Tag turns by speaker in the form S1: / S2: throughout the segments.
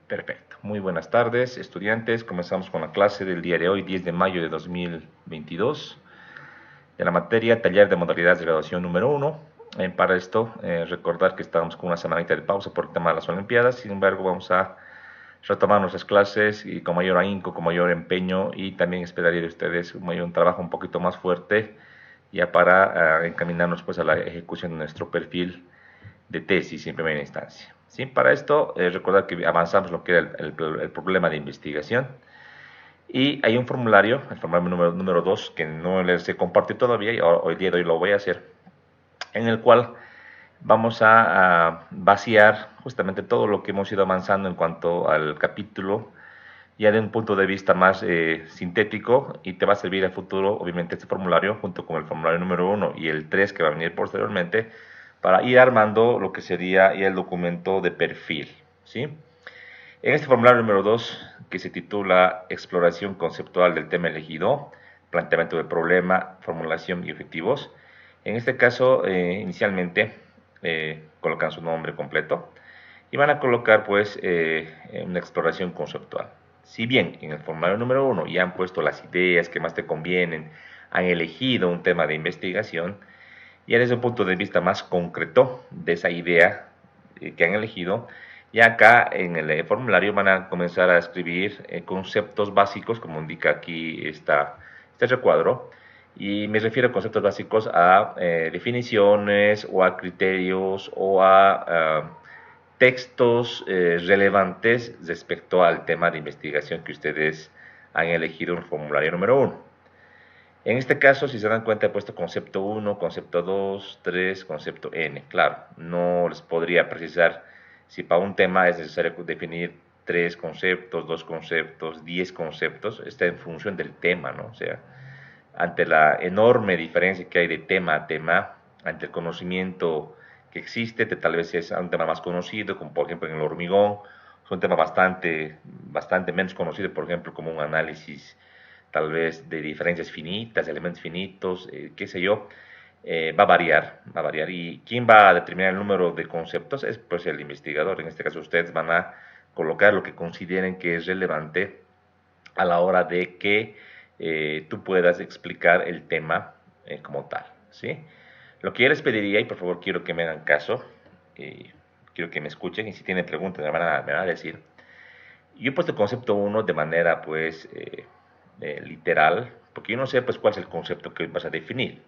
S1: Perfecto. Muy buenas tardes, estudiantes. Comenzamos con la clase del día de hoy, 10 de mayo de 2022, de la materia Taller de Modalidades de Graduación número 1. Para esto, recordar que estamos con una semanita de pausa por el tema de las Olimpiadas. Sin embargo, vamos a retomar nuestras clases y con mayor ahínco, con mayor empeño, y también esperaría de ustedes un trabajo un poquito más fuerte ya para encaminarnos pues a la ejecución de nuestro perfil de tesis en primera instancia. ¿Sí? Para esto, recordar que avanzamos lo que era el problema de investigación. Y hay un formulario, el formulario número 2, que no les he compartido todavía, y hoy día de hoy lo voy a hacer, en el cual vamos a vaciar justamente todo lo que hemos ido avanzando en cuanto al capítulo, ya de un punto de vista más sintético, y te va a servir a futuro, obviamente, este formulario, junto con el formulario número 1 y el 3 que va a venir posteriormente, para ir armando lo que sería ya el documento de perfil, ¿sí? En este formulario número 2, que se titula Exploración conceptual del tema elegido, planteamiento del problema, formulación y objetivos, en este caso, inicialmente, colocan su nombre completo y van a colocar, pues, una exploración conceptual. Si bien en el formulario número 1 ya han puesto las ideas que más te convienen, han elegido un tema de investigación, ya desde un punto de vista más concreto de esa idea que han elegido, ya acá en el formulario van a comenzar a escribir conceptos básicos, como indica aquí este recuadro, y me refiero a conceptos básicos a definiciones o a criterios o a textos relevantes respecto al tema de investigación que ustedes han elegido en el formulario número 1. En este caso, si se dan cuenta, he puesto concepto 1, concepto 2, 3, concepto N. Claro, no les podría precisar si para un tema es necesario definir 3 conceptos, 2 conceptos, 10 conceptos. Está en función del tema, ¿no? O sea, ante la enorme diferencia que hay de tema a tema, ante el conocimiento que existe, tal vez es un tema más conocido, como por ejemplo en el hormigón, es un tema bastante menos conocido, por ejemplo, como un análisis tal vez de diferencias finitas, elementos finitos, qué sé yo, va a variar, va a variar. ¿Y quién va a determinar el número de conceptos? Es pues el investigador. En este caso ustedes van a colocar lo que consideren que es relevante a la hora de que tú puedas explicar el tema como tal, ¿sí? Lo que yo les pediría, y por favor quiero que me hagan caso, quiero que me escuchen, y si tienen preguntas me van a decir. Yo he puesto el concepto 1 de manera pues literal, porque yo no sé pues cuál es el concepto que vas a definir.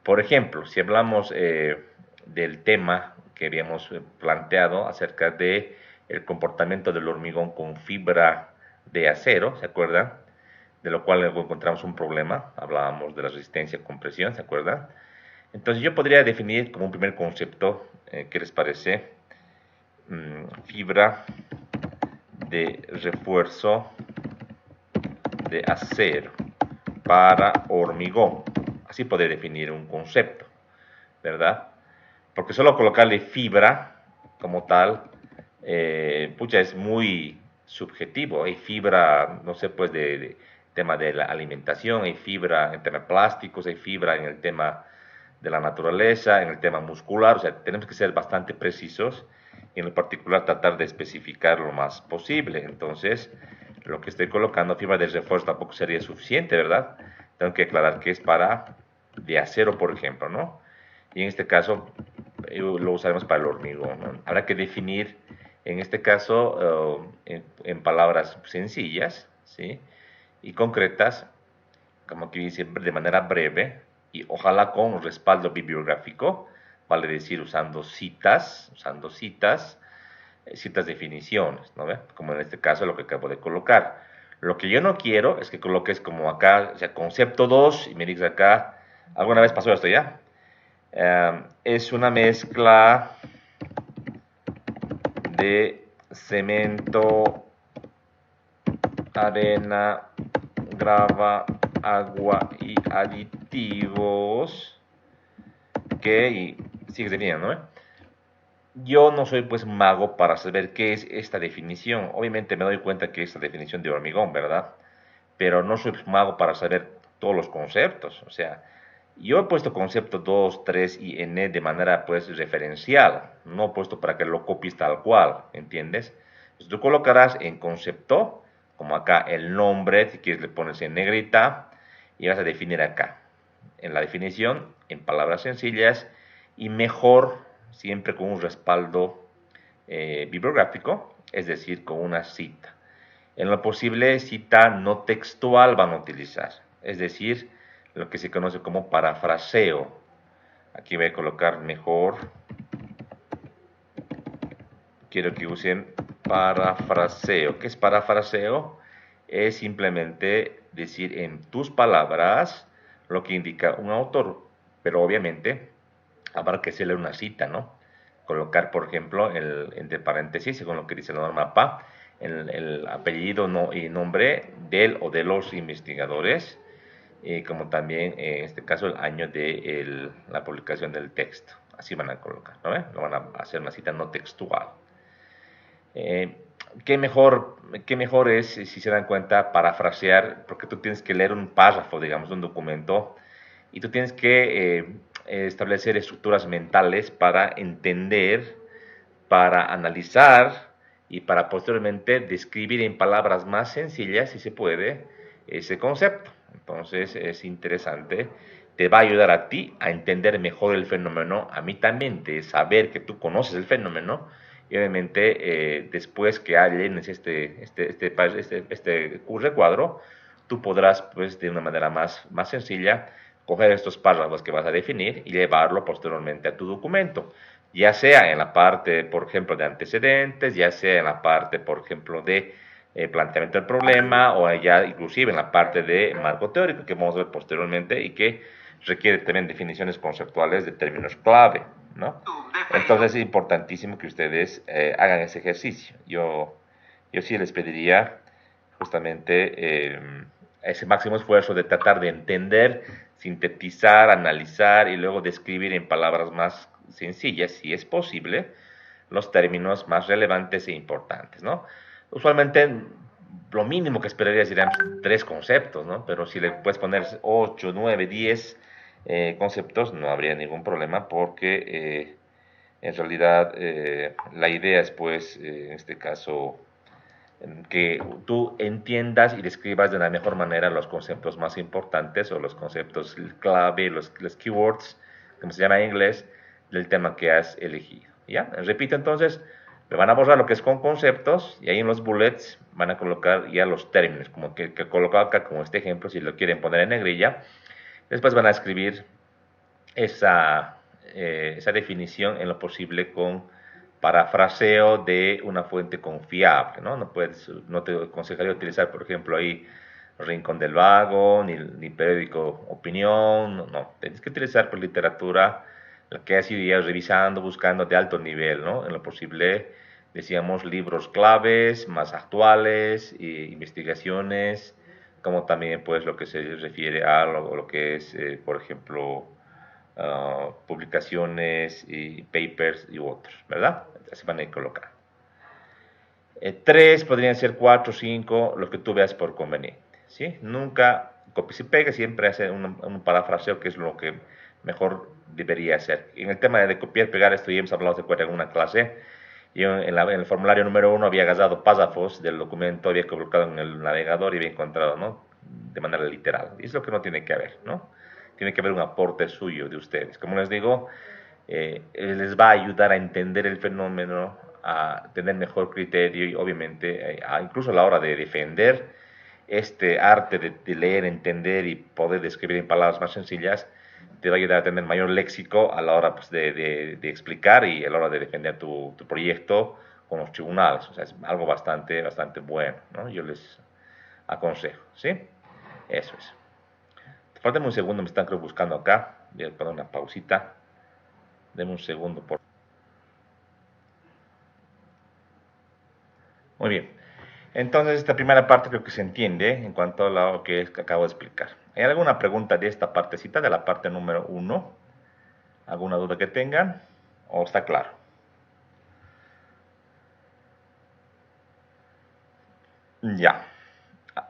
S1: Por ejemplo, si hablamos del tema que habíamos planteado acerca de el comportamiento del hormigón con fibra de acero, ¿se acuerdan? De lo cual encontramos un problema, hablábamos de la resistencia a compresión, ¿se acuerdan? Entonces yo podría definir como un primer concepto, ¿qué les parece? Fibra de refuerzo de acero para hormigón. Así podría definir un concepto, ¿verdad? Porque solo colocarle fibra como tal, pucha, es muy subjetivo. Hay fibra, no sé, pues de tema de la alimentación, hay fibra en temas plásticos, hay fibra en el tema de la naturaleza, en el tema muscular, o sea, tenemos que ser bastante precisos y en lo particular tratar de especificar lo más posible. Entonces, lo que estoy colocando, fibra de refuerzo, tampoco sería suficiente, ¿verdad? Tengo que aclarar que es para de acero, por ejemplo, ¿no? Y en este caso lo usaremos para el hormigón, ¿no? Habrá que definir, en este caso, en palabras sencillas, ¿sí? Y concretas, como que dice, de manera breve, y ojalá con respaldo bibliográfico, vale decir, citas definiciones, ¿no ve? Como en este caso lo que acabo de colocar. Lo que yo no quiero es que coloques como acá, o sea, concepto 2 y me digas acá, ¿alguna vez pasó esto ya? Es una mezcla de cemento, arena, grava, agua y aditivos que, y sigues definiendo, ¿no? Yo no soy pues mago para saber qué es esta definición. Obviamente me doy cuenta que es la definición de hormigón, ¿verdad? Pero no soy mago para saber todos los conceptos. O sea, yo he puesto concepto 2, 3 y N de manera pues referencial. No he puesto para que lo copies tal cual, ¿entiendes? Entonces, tú colocarás en concepto, como acá el nombre, si quieres le pones en negrita, y vas a definir acá, en la definición, en palabras sencillas, y mejor, siempre con un respaldo bibliográfico, es decir, con una cita. En lo posible, cita no textual van a utilizar, es decir, lo que se conoce como parafraseo. Aquí voy a colocar mejor, quiero que usen parafraseo. ¿Qué es parafraseo? Es simplemente decir en tus palabras lo que indica un autor, pero obviamente habrá que hacerle una cita, ¿no? Colocar, por ejemplo, entre paréntesis, según lo que dice la norma PA, el apellido y nombre del o de los investigadores, como también en este caso el año de la publicación del texto. Así van a colocar, ¿no? Lo van a hacer una cita no textual. Eh, qué mejor es, si se dan cuenta, parafrasear, porque tú tienes que leer un párrafo, digamos, de un documento, y tú tienes que establecer estructuras mentales para entender, para analizar y para posteriormente describir en palabras más sencillas, si se puede, ese concepto. Entonces es interesante, te va a ayudar a ti a entender mejor el fenómeno, a mí también, de saber que tú conoces el fenómeno, y obviamente después que llenes este recuadro, tú podrás, pues, de una manera más sencilla, coger estos párrafos que vas a definir y llevarlo posteriormente a tu documento, ya sea en la parte, por ejemplo, de antecedentes, ya sea en la parte, por ejemplo, de planteamiento del problema, o ya inclusive en la parte de marco teórico, que vamos a ver posteriormente, y que requiere también definiciones conceptuales de términos clave, ¿no? Entonces es importantísimo que ustedes hagan ese ejercicio. Yo sí les pediría justamente ese máximo esfuerzo de tratar de entender, sintetizar, analizar y luego describir en palabras más sencillas, si es posible, los términos más relevantes e importantes, ¿no? Usualmente lo mínimo que esperaría serían 3 conceptos, ¿no? Pero si le puedes poner 8, 9, 10 conceptos, no habría ningún problema, porque en realidad la idea es, pues, en este caso, que tú entiendas y describas de la mejor manera los conceptos más importantes, o los conceptos clave, los keywords, como se llama en inglés, del tema que has elegido. ¿Ya? Repito entonces, me van a borrar lo que es con conceptos, y ahí en los bullets van a colocar ya los términos, como que he colocado acá como este ejemplo, si lo quieren poner en negrilla. Después van a escribir esa definición en lo posible con parafraseo de una fuente confiable, ¿no? No te aconsejaría utilizar, por ejemplo, ahí Rincón del Vago, ni periódico Opinión, no. Tienes que utilizar, pues, literatura, la que has ido ya revisando, buscando de alto nivel, ¿no? En lo posible, decíamos, libros claves, más actuales, investigaciones, como también, pues, lo que se refiere a lo que es, por ejemplo, publicaciones y papers y otros, ¿verdad? Así van a colocar. 3 podrían ser 4, 5, lo que tú veas por conveniente, ¿sí? Nunca copies y pegues, siempre hace un parafraseo, que es lo que mejor debería hacer. En el tema de copiar y pegar, esto ya hemos hablado, se acuerdan, en una clase. Yo en el formulario número 1 había agarrado párrafos del documento, había colocado en el navegador y había encontrado, ¿no?, de manera literal. Y es lo que no tiene que haber, ¿no? Tiene que haber un aporte suyo de ustedes. Como les digo, les va a ayudar a entender el fenómeno, a tener mejor criterio, y obviamente incluso a la hora de defender este arte de leer, entender y poder describir en palabras más sencillas, te va a ayudar a tener mayor léxico a la hora, pues, de explicar, y a la hora de defender tu proyecto con los tribunales. O sea, es algo bastante bueno, ¿no? Yo les aconsejo, ¿sí? Eso es. Faltame un segundo, me están, creo, buscando acá. Voy a poner una pausita. Deme un segundo, por favor. Muy bien. Entonces, esta primera parte creo que se entiende en cuanto a lo que acabo de explicar. ¿Hay alguna pregunta de esta partecita, de la parte número 1? ¿Alguna duda que tengan? ¿O está claro? Ya.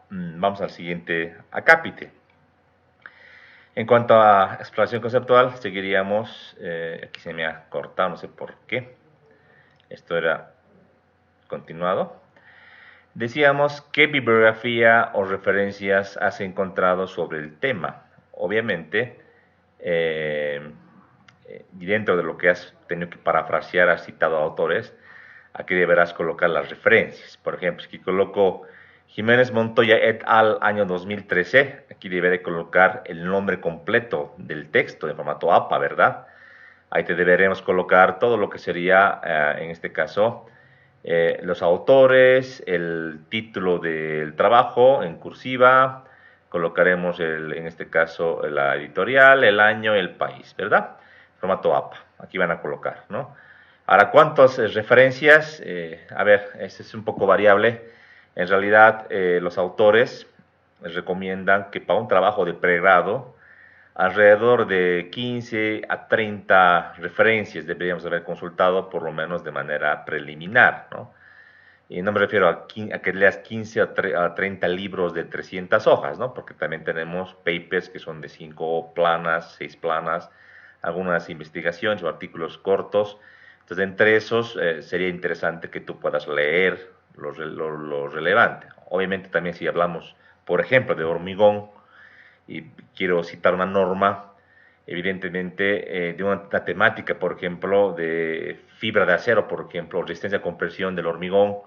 S1: Vamos al siguiente acápite. En cuanto a exploración conceptual, seguiríamos, aquí se me ha cortado, no sé por qué. Esto era continuado. Decíamos, ¿qué bibliografía o referencias has encontrado sobre el tema? Obviamente, y dentro de lo que has tenido que parafrasear, has citado a autores, aquí deberás colocar las referencias. Por ejemplo, si coloco Jiménez Montoya et al. Año 2013, aquí deberé colocar el nombre completo del texto en formato APA, ¿verdad? Ahí te deberemos colocar todo lo que sería, en este caso, los autores, el título del trabajo en cursiva, colocaremos en este caso la editorial, el año, el país, ¿verdad? Formato APA, aquí van a colocar, ¿no? Ahora, ¿cuántas referencias? A ver, este es un poco variable. En realidad, los autores recomiendan que para un trabajo de pregrado, alrededor de 15 a 30 referencias deberíamos haber consultado por lo menos de manera preliminar, ¿no? Y no me refiero a que leas 15 a 30 libros de 300 hojas, ¿no? Porque también tenemos papers que son de 5 planas, 6 planas, algunas investigaciones o artículos cortos. Entonces, entre esos sería interesante que tú puedas leer lo relevante. Obviamente también si hablamos, por ejemplo, de hormigón, y quiero citar una norma, evidentemente, de una temática, por ejemplo, de fibra de acero, por ejemplo, resistencia a compresión del hormigón,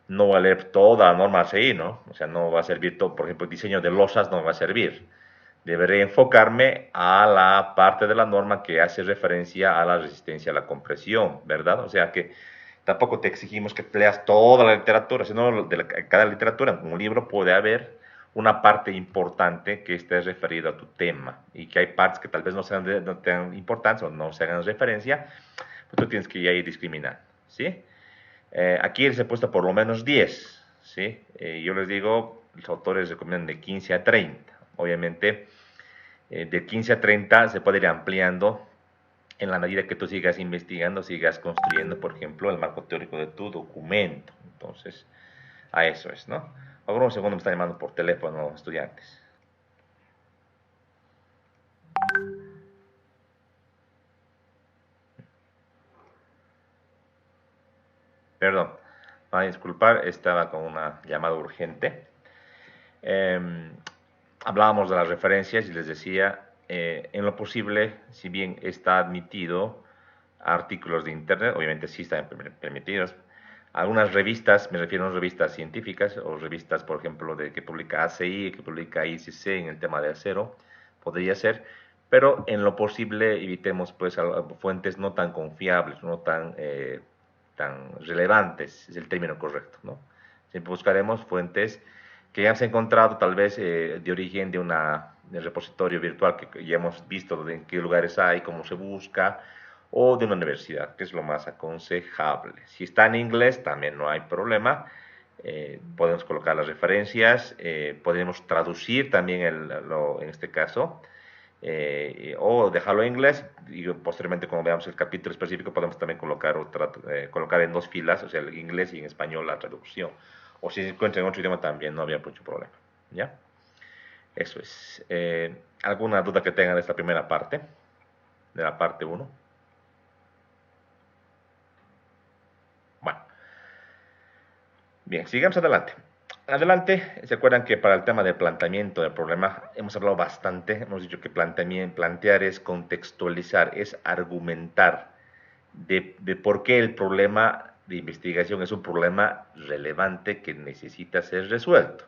S1: no va a leer toda la norma ACI, ¿no? O sea, no va a servir todo, por ejemplo, el diseño de losas no va a servir. Deberé enfocarme a la parte de la norma que hace referencia a la resistencia a la compresión, ¿verdad? O sea que tampoco te exigimos que leas toda la literatura, sino de cada literatura, en un libro puede haber una parte importante que esté referida a tu tema y que hay partes que tal vez no tengan importancia o no se hagan referencia, pues tú tienes que ya ir discriminando, ¿sí? Aquí les he puesto por lo menos 10, ¿sí? Yo les digo, los autores recomiendan de 15 a 30. Obviamente, de 15 a 30 se puede ir ampliando en la medida que tú sigas investigando, sigas construyendo, por ejemplo, el marco teórico de tu documento. Entonces, a eso es, ¿no? Ahora un segundo, me están llamando por teléfono estudiantes. Perdón, van a disculpar, estaba con una llamada urgente. Eh, Hablábamos de las referencias y les decía, en lo posible, si bien está admitido artículos de Internet, obviamente sí están permitidos, algunas revistas, me refiero a revistas científicas o revistas, por ejemplo, de que publica ACI, que publica ICC en el tema de acero, podría ser, pero en lo posible evitemos pues fuentes no tan confiables, no tan relevantes, es el término correcto, ¿no? Siempre buscaremos fuentes que ya se han encontrado tal vez de origen de repositorio virtual que ya hemos visto en qué lugares hay, cómo se busca, o de una universidad, que es lo más aconsejable. Si está en inglés, también no hay problema. Podemos colocar las referencias, podemos traducir también en este caso, o dejarlo en inglés y posteriormente cuando veamos el capítulo específico podemos también colocar en dos filas, o sea, el inglés y en español la traducción. O si se encuentra en otro idioma también no había mucho problema. ¿Ya? Eso es. ¿Alguna duda que tengan de esta primera parte? De la parte uno. Bueno, bien, sigamos adelante. Adelante, ¿se acuerdan que para el tema del planteamiento del problema hemos hablado bastante? Hemos dicho que plantear es contextualizar, es argumentar de por qué el problema de investigación es un problema relevante que necesita ser resuelto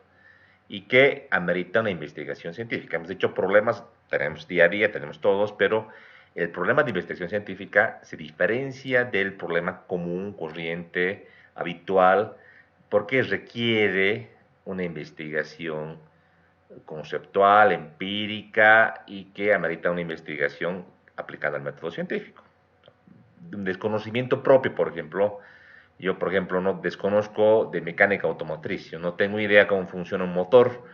S1: y que amerita una investigación científica. Hemos dicho problemas, tenemos día a día, tenemos todos, pero el problema de investigación científica se diferencia del problema común, corriente, habitual, porque requiere una investigación conceptual, empírica y que amerita una investigación aplicada al método científico. Un desconocimiento propio, por ejemplo, yo, por ejemplo, no desconozco de mecánica automotriz, yo no tengo idea cómo funciona un motor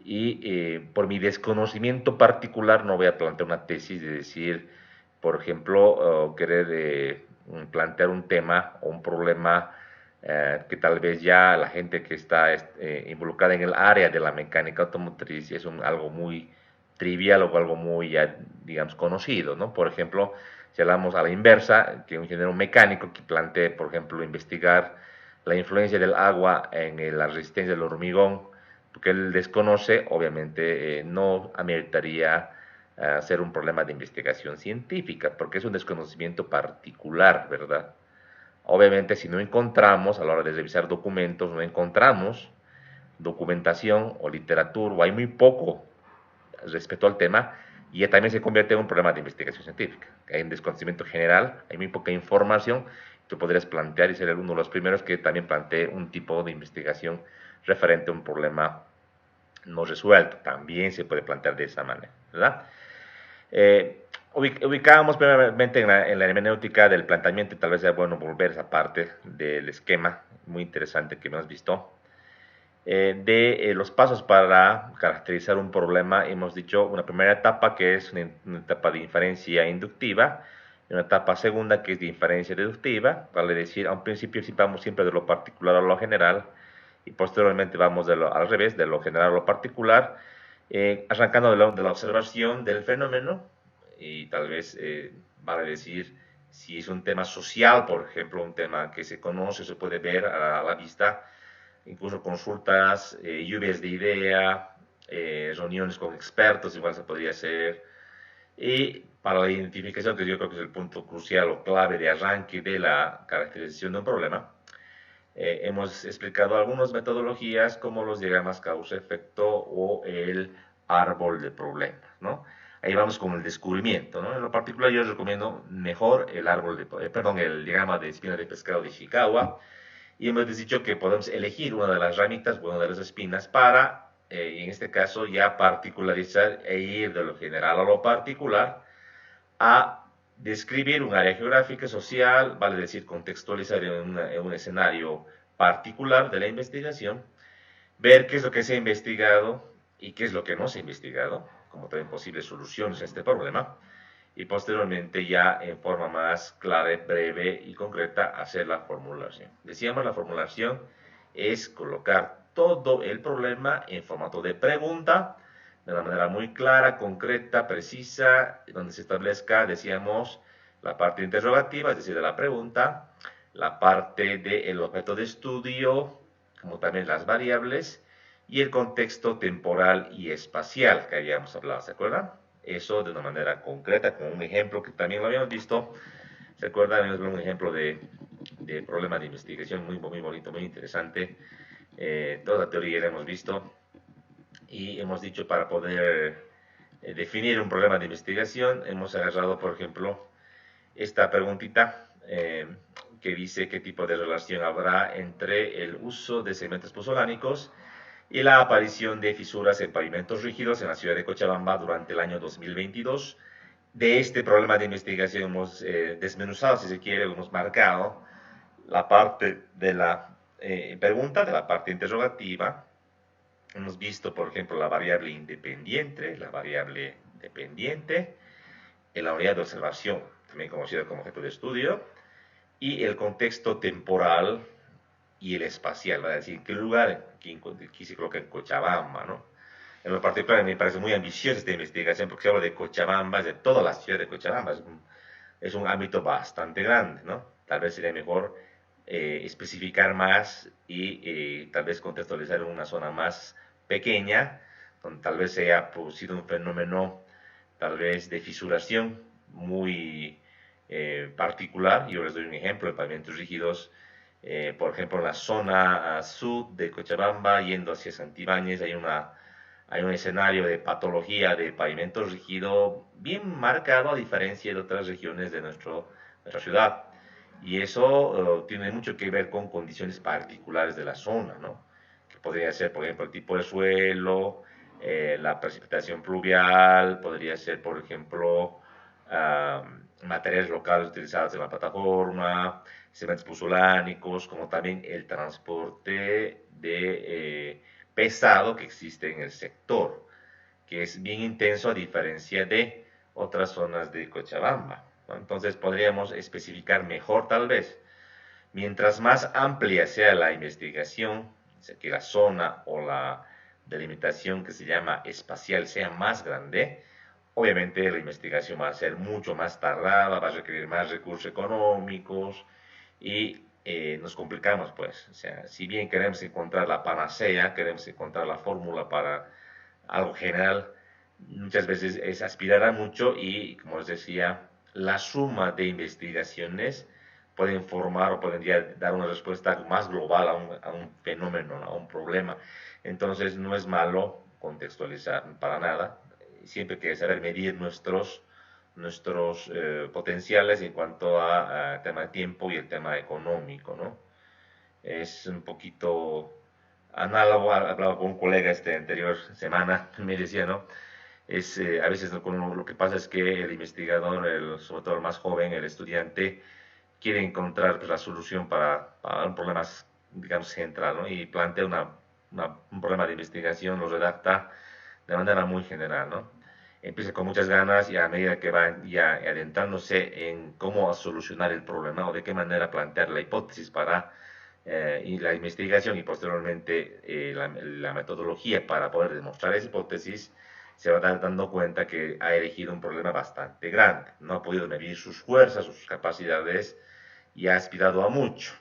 S1: y por mi desconocimiento particular no voy a plantear una tesis de decir, por ejemplo, querer plantear un tema o un problema que tal vez ya la gente que está involucrada en el área de la mecánica automotriz es algo muy trivial o algo muy, ya, digamos, conocido, ¿no? Por ejemplo, si hablamos a la inversa, que un ingeniero mecánico que plantee, por ejemplo, investigar la influencia del agua en la resistencia del hormigón, porque él desconoce, obviamente no ameritaría ser un problema de investigación científica, porque es un desconocimiento particular, ¿verdad? Obviamente, si no encontramos, a la hora de revisar documentos, no encontramos documentación o literatura, o hay muy poco respecto al tema, y ya también se convierte en un problema de investigación científica. Hay un desconocimiento general, hay muy poca información. Tú podrías plantear y ser uno de los primeros que también plantee un tipo de investigación referente a un problema no resuelto. También se puede plantear de esa manera, ¿verdad? Ubicábamos primeramente en la hermenéutica del planteamiento, y tal vez sea bueno volver a esa parte del esquema muy interesante que hemos visto. De los pasos para caracterizar un problema, hemos dicho una primera etapa que es una etapa de inferencia inductiva, y una etapa segunda que es de inferencia deductiva, vale decir, a un principio vamos siempre de lo particular a lo general, y posteriormente vamos al revés, de lo general a lo particular, arrancando de la observación del fenómeno, y tal vez vale decir, si es un tema social, por ejemplo, un tema que se conoce, se puede ver a la vista, incluso consultas, lluvias de idea, reuniones con expertos, igual se podría hacer. Y para la identificación, que yo creo que es el punto crucial o clave de arranque de la caracterización de un problema, hemos explicado algunas metodologías como los diagramas causa-efecto o el árbol de problemas, ¿no? Ahí vamos con el descubrimiento, ¿no? En lo particular yo recomiendo mejor el árbol de, perdón, el diagrama de espina de pescado de Ishikawa, y hemos dicho que podemos elegir una de las ramitas, una de las espinas, para, en este caso, ya particularizar e ir de lo general a lo particular, a describir un área geográfica, social, vale decir, contextualizar en un escenario particular de la investigación, ver qué es lo que se ha investigado y qué es lo que no se ha investigado, como también posibles soluciones a este problema, y posteriormente ya en forma más clara, breve y concreta hacer la formulación. Decíamos, la formulación es colocar todo el problema en formato de pregunta, de una manera muy clara, concreta, precisa, donde se establezca, decíamos, la parte interrogativa, es decir, de la pregunta, la parte del objeto de estudio, como también las variables, y el contexto temporal y espacial que habíamos hablado, ¿se acuerdan? Eso de una manera concreta, con un ejemplo que también lo habíamos visto. ¿Se acuerdan? Habíamos visto un ejemplo de problema de investigación muy, muy bonito, muy interesante. Toda la teoría la hemos visto y hemos dicho para poder definir un problema de investigación, hemos agarrado, por ejemplo, esta preguntita que dice qué tipo de relación habrá entre el uso de segmentos puzolánicos y la aparición de fisuras en pavimentos rígidos en la ciudad de Cochabamba durante el año 2022. De este problema de investigación hemos desmenuzado, si se quiere, hemos marcado la parte de la pregunta, de la parte interrogativa. Hemos visto, por ejemplo, la variable independiente, la variable dependiente, la unidad de observación, también conocida como objeto de estudio, y el contexto temporal y el espacial, ¿va? Es decir, qué lugar, aquí se coloca en Cochabamba, ¿no? En lo particular me parece muy ambiciosa esta investigación porque se habla de Cochabamba, de toda la ciudad de Cochabamba, es un ámbito bastante grande, ¿no? Tal vez sería mejor especificar más y tal vez contextualizar en una zona más pequeña, donde tal vez se haya producido un fenómeno tal vez de fisuración muy particular. Yo les doy un ejemplo de pavimentos rígidos. Por ejemplo, en la zona sur de Cochabamba, yendo hacia Santibáñez, hay un escenario de patología de pavimento rígido bien marcado a diferencia de otras regiones de nuestra ciudad. Y eso tiene mucho que ver con condiciones particulares de la zona, ¿no? Que podría ser, por ejemplo, el tipo de suelo, la precipitación pluvial, podría ser, por ejemplo, materiales locales utilizados en la plataforma, cementos puzolánicos, como también el transporte de pesado que existe en el sector, que es bien intenso a diferencia de otras zonas de Cochabamba, ¿no? Entonces podríamos especificar mejor tal vez, mientras más amplia sea la investigación, o sea, que la zona o la delimitación que se llama espacial sea más grande, obviamente la investigación va a ser mucho más tardada, va a requerir más recursos económicos y nos complicamos, pues. O sea, si bien queremos encontrar la panacea, queremos encontrar la fórmula para algo general, muchas veces es aspirar a mucho y, como les decía, la suma de investigaciones pueden formar o pueden dar una respuesta más global a un fenómeno, a un problema. Entonces, no es malo contextualizar para nada. Siempre hay que saber medir nuestros potenciales en cuanto a tema de tiempo y el tema económico, ¿no? Es un poquito análogo, hablaba con un colega esta anterior semana, me decía, ¿no? A veces lo que pasa es que el investigador, sobre todo el más joven, el estudiante, quiere encontrar pues, la solución para un problema, digamos, central, ¿no? Y plantea un problema de investigación, lo redacta de manera muy general, ¿no? Empieza con muchas ganas y a medida que va ya adentrándose en cómo solucionar el problema o de qué manera plantear la hipótesis para y la investigación y posteriormente la metodología para poder demostrar esa hipótesis, se va dando cuenta que ha elegido un problema bastante grande. No ha podido medir sus fuerzas, sus capacidades y ha aspirado a mucho.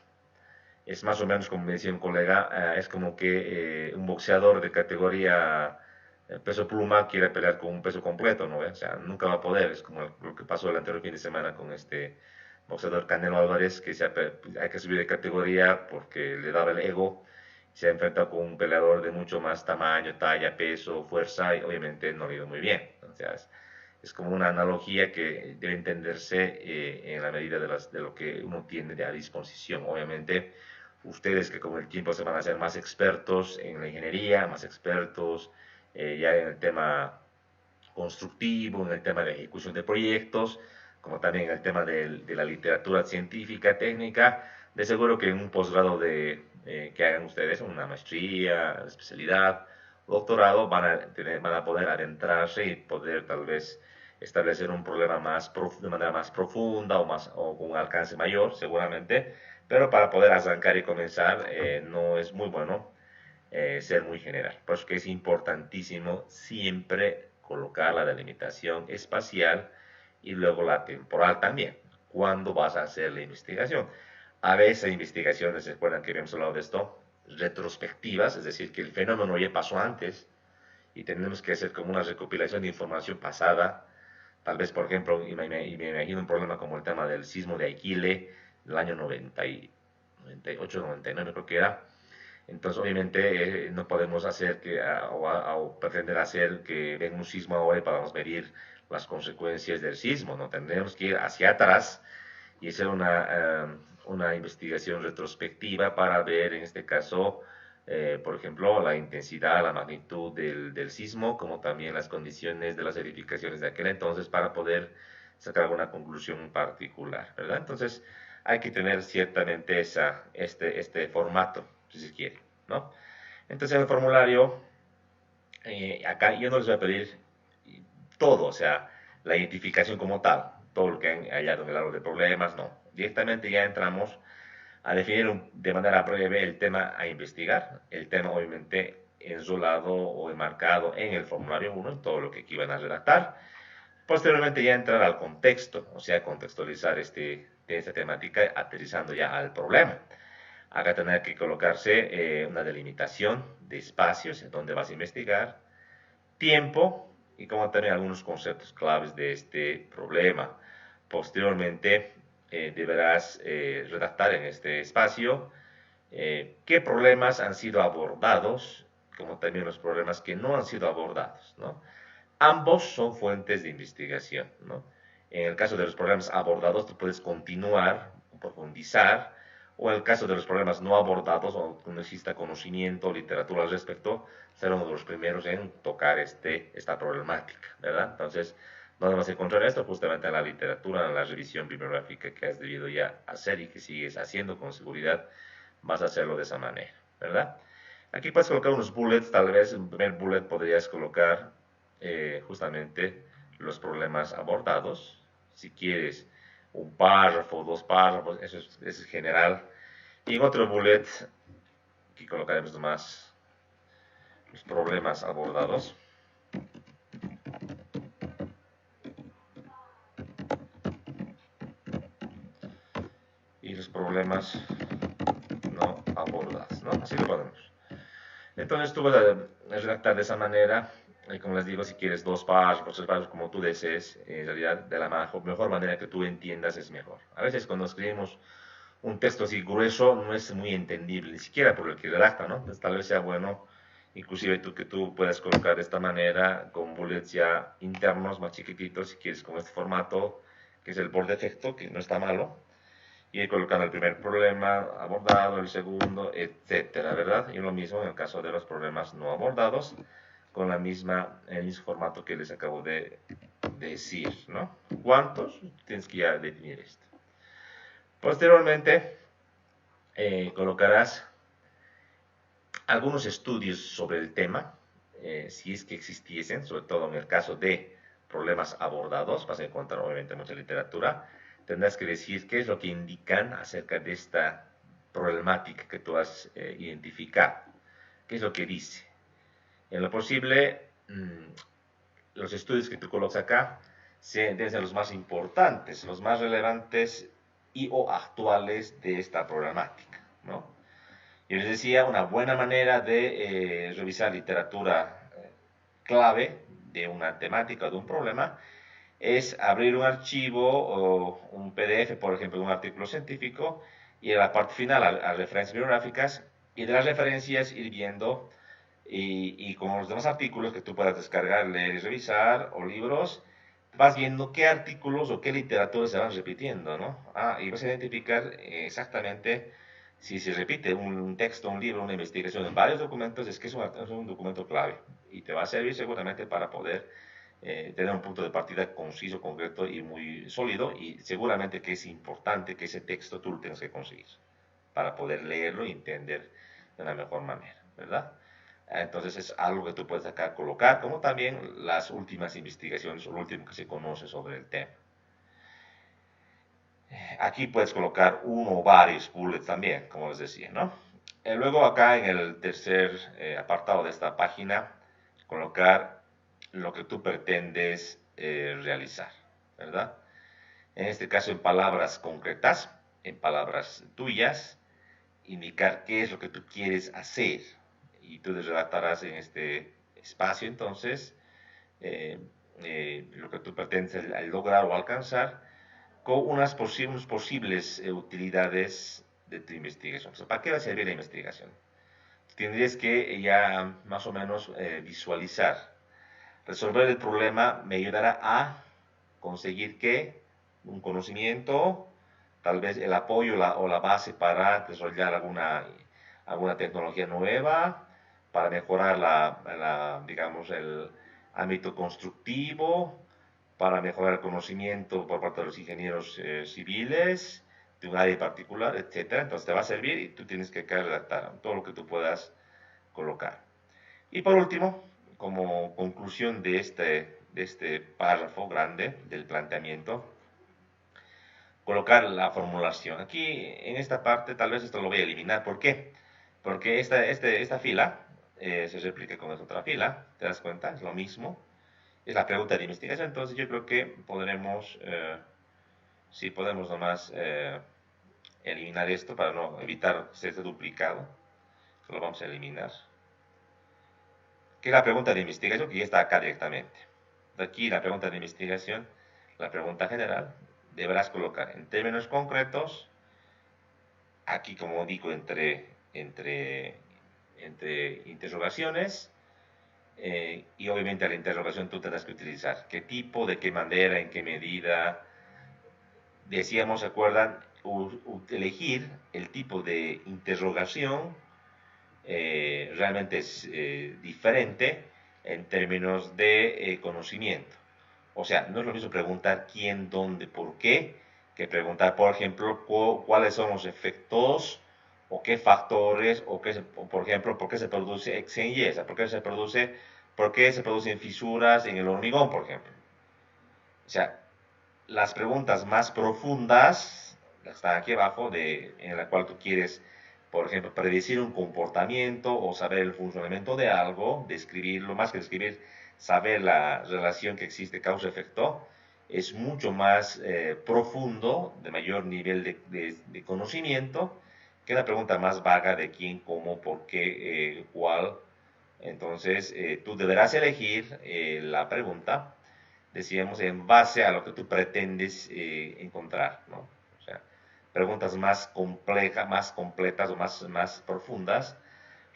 S1: Es más o menos como me decía un colega, es como que un boxeador de categoría peso pluma quiere pelear con un peso completo, ¿no? O sea, nunca va a poder, es como lo que pasó el anterior fin de semana con este boxeador Canelo Álvarez, que hay que subir de categoría porque le daba el ego, se ha enfrentado con un peleador de mucho más tamaño, talla, peso, fuerza, y obviamente no le ha ido muy bien. O sea, es como una analogía que debe entenderse en la medida de lo que uno tiene a disposición. Obviamente, ustedes que con el tiempo se van a hacer más expertos en la ingeniería, más expertos ya en el tema constructivo, en el tema de ejecución de proyectos, como también en el tema de la literatura científica, técnica, de seguro que en un posgrado que hagan ustedes, una maestría, especialidad, doctorado, van a poder adentrarse y poder tal vez establecer un problema de manera más profunda o con un alcance mayor, seguramente, pero para poder arrancar y comenzar no es muy bueno ser muy general. Por eso que es importantísimo siempre colocar la delimitación espacial y luego la temporal también. ¿Cuándo vas a hacer la investigación? A veces hay investigaciones, ¿se acuerdan que habíamos hablado de esto? Retrospectivas, es decir, que el fenómeno ya pasó antes y tenemos que hacer como una recopilación de información pasada. Tal vez, por ejemplo, y me imagino un problema como el tema del sismo de Aquile del año 98, 99 creo que era. Entonces, obviamente, no podemos hacer o pretender hacer que venga un sismo ahora y podamos medir las consecuencias del sismo, ¿no? Tendremos que ir hacia atrás y hacer una investigación retrospectiva para ver, en este caso, por ejemplo, la intensidad, la magnitud del sismo, como también las condiciones de las edificaciones de aquel entonces para poder sacar alguna conclusión particular, ¿verdad? Entonces, hay que tener ciertamente este formato, si se quiere, ¿no? Entonces, en el formulario, acá yo no les voy a pedir todo, o sea, la identificación como tal, todo lo que han hallado en el árbol de problemas, no. Directamente ya entramos a definir de manera breve el tema a investigar, el tema obviamente enrolado o enmarcado en el formulario 1, en todo lo que aquí van a redactar. Posteriormente ya entrar al contexto, o sea, contextualizar esta temática aterrizando ya al problema. Acá tener que colocarse una delimitación de espacios en donde vas a investigar, tiempo y como también algunos conceptos claves de este problema. Posteriormente deberás redactar en este espacio qué problemas han sido abordados, como también los problemas que no han sido abordados, ¿no? Ambos son fuentes de investigación, ¿no? En el caso de los problemas abordados, tú puedes continuar, profundizar, o en el caso de los problemas no abordados, o no exista conocimiento o literatura al respecto, ser uno de los primeros en tocar esta problemática, ¿verdad? Entonces, ¿dónde vas a encontrar esto? Justamente en la literatura, en la revisión bibliográfica que has debido ya hacer y que sigues haciendo con seguridad, vas a hacerlo de esa manera, ¿verdad? Aquí puedes colocar unos bullets, tal vez en primer bullet podrías colocar justamente los problemas abordados. Si quieres un párrafo, dos párrafos, eso es general. Y en otro bullet, aquí colocaremos más los problemas abordados. Y los problemas abordadas, ¿no? Así lo ponemos. Entonces tú vas a redactar de esa manera, como les digo, si quieres 2 párrafos, 3 párrafos, como tú desees, en realidad de la mejor manera que tú entiendas es mejor. A veces cuando escribimos un texto así grueso no es muy entendible, ni siquiera por el que redacta, ¿no? Entonces tal vez sea bueno, inclusive que tú puedas colocar de esta manera, con bullets ya internos más chiquititos, si quieres con este formato, que es el por defecto, que no está malo, y ir colocando el primer problema abordado, el segundo, etcétera, ¿verdad? Y lo mismo en el caso de los problemas no abordados, con el mismo formato que les acabo de decir, ¿no? ¿Cuántos? Tienes que ya definir esto. Posteriormente, colocarás algunos estudios sobre el tema, si es que existiesen, sobre todo en el caso de problemas abordados, vas a encontrar obviamente mucha literatura, tendrás que decir qué es lo que indican acerca de esta problemática que tú has identificado, qué es lo que dice. En lo posible, los estudios que tú colocas acá deben ser los más importantes, los más relevantes y o actuales de esta problemática, ¿no? Yo les decía, una buena manera de revisar literatura clave de una temática o de un problema es abrir un archivo o un PDF, por ejemplo, de un artículo científico, y en la parte final a referencias bibliográficas, y de las referencias ir viendo y con los demás artículos que tú puedas descargar, leer y revisar, o libros, vas viendo qué artículos o qué literatura se van repitiendo, ¿no? Y vas a identificar exactamente si se repite un texto, un libro, una investigación en varios documentos, es que es un documento clave y te va a servir seguramente para poder tener un punto de partida conciso, concreto y muy sólido, y seguramente que es importante que ese texto tú lo tengas que conseguir para poder leerlo y entender de una mejor manera, ¿verdad? Entonces es algo que tú puedes acá colocar, como también las últimas investigaciones o lo último que se conoce sobre el tema. Aquí puedes colocar uno o varios bullets también, como les decía, ¿no? Luego acá en el tercer apartado de esta página, colocar lo que tú pretendes realizar, ¿verdad? En este caso en palabras concretas, en palabras tuyas, indicar qué es lo que tú quieres hacer. Y tú redactarás en este espacio entonces lo que tú pretendes lograr o alcanzar con unas posibles utilidades de tu investigación. O sea, ¿para qué va a servir la investigación? Tendrías que ya más o menos visualizar. Resolver el problema me ayudará a conseguir que un conocimiento, tal vez el apoyo o la base para desarrollar alguna tecnología nueva, para mejorar digamos, el ámbito constructivo, para mejorar el conocimiento por parte de los ingenieros civiles, de un área particular, etcétera. Entonces te va a servir y tú tienes que redactar todo lo que tú puedas colocar. Y por último, como conclusión de este párrafo grande del planteamiento, colocar la formulación. Aquí, en esta parte, tal vez esto lo voy a eliminar. ¿Por qué? Porque esta fila se replica con esta otra fila. ¿Te das cuenta? Es lo mismo. Es la pregunta de investigación. Entonces yo creo que podremos, sí podemos nomás eliminar esto para no evitar que esté duplicado. Lo vamos a eliminar. Que es la pregunta de investigación que ya está acá directamente. De aquí la pregunta de investigación, la pregunta general, deberás colocar en términos concretos, aquí como digo, entre interrogaciones, y obviamente a la interrogación tú tendrás que utilizar qué tipo, de qué manera, en qué medida. Decíamos, ¿se acuerdan? Elegir el tipo de interrogación realmente es diferente en términos de conocimiento. O sea, no es lo mismo preguntar quién, dónde, por qué, que preguntar, por ejemplo, cuáles son los efectos o qué factores, o por ejemplo, por qué se produce X en Y, por qué se producen fisuras en el hormigón, por ejemplo. O sea, las preguntas más profundas están aquí abajo, en la cual tú quieres, por ejemplo, predecir un comportamiento o saber el funcionamiento de algo, describirlo, más que describir, saber la relación que existe causa-efecto, es mucho más profundo, de mayor nivel de conocimiento, que una pregunta más vaga de quién, cómo, por qué, cuál. Entonces, tú deberás elegir la pregunta, decíamos, en base a lo que tú pretendes encontrar, ¿no? O sea, preguntas más complejas, más completas o más profundas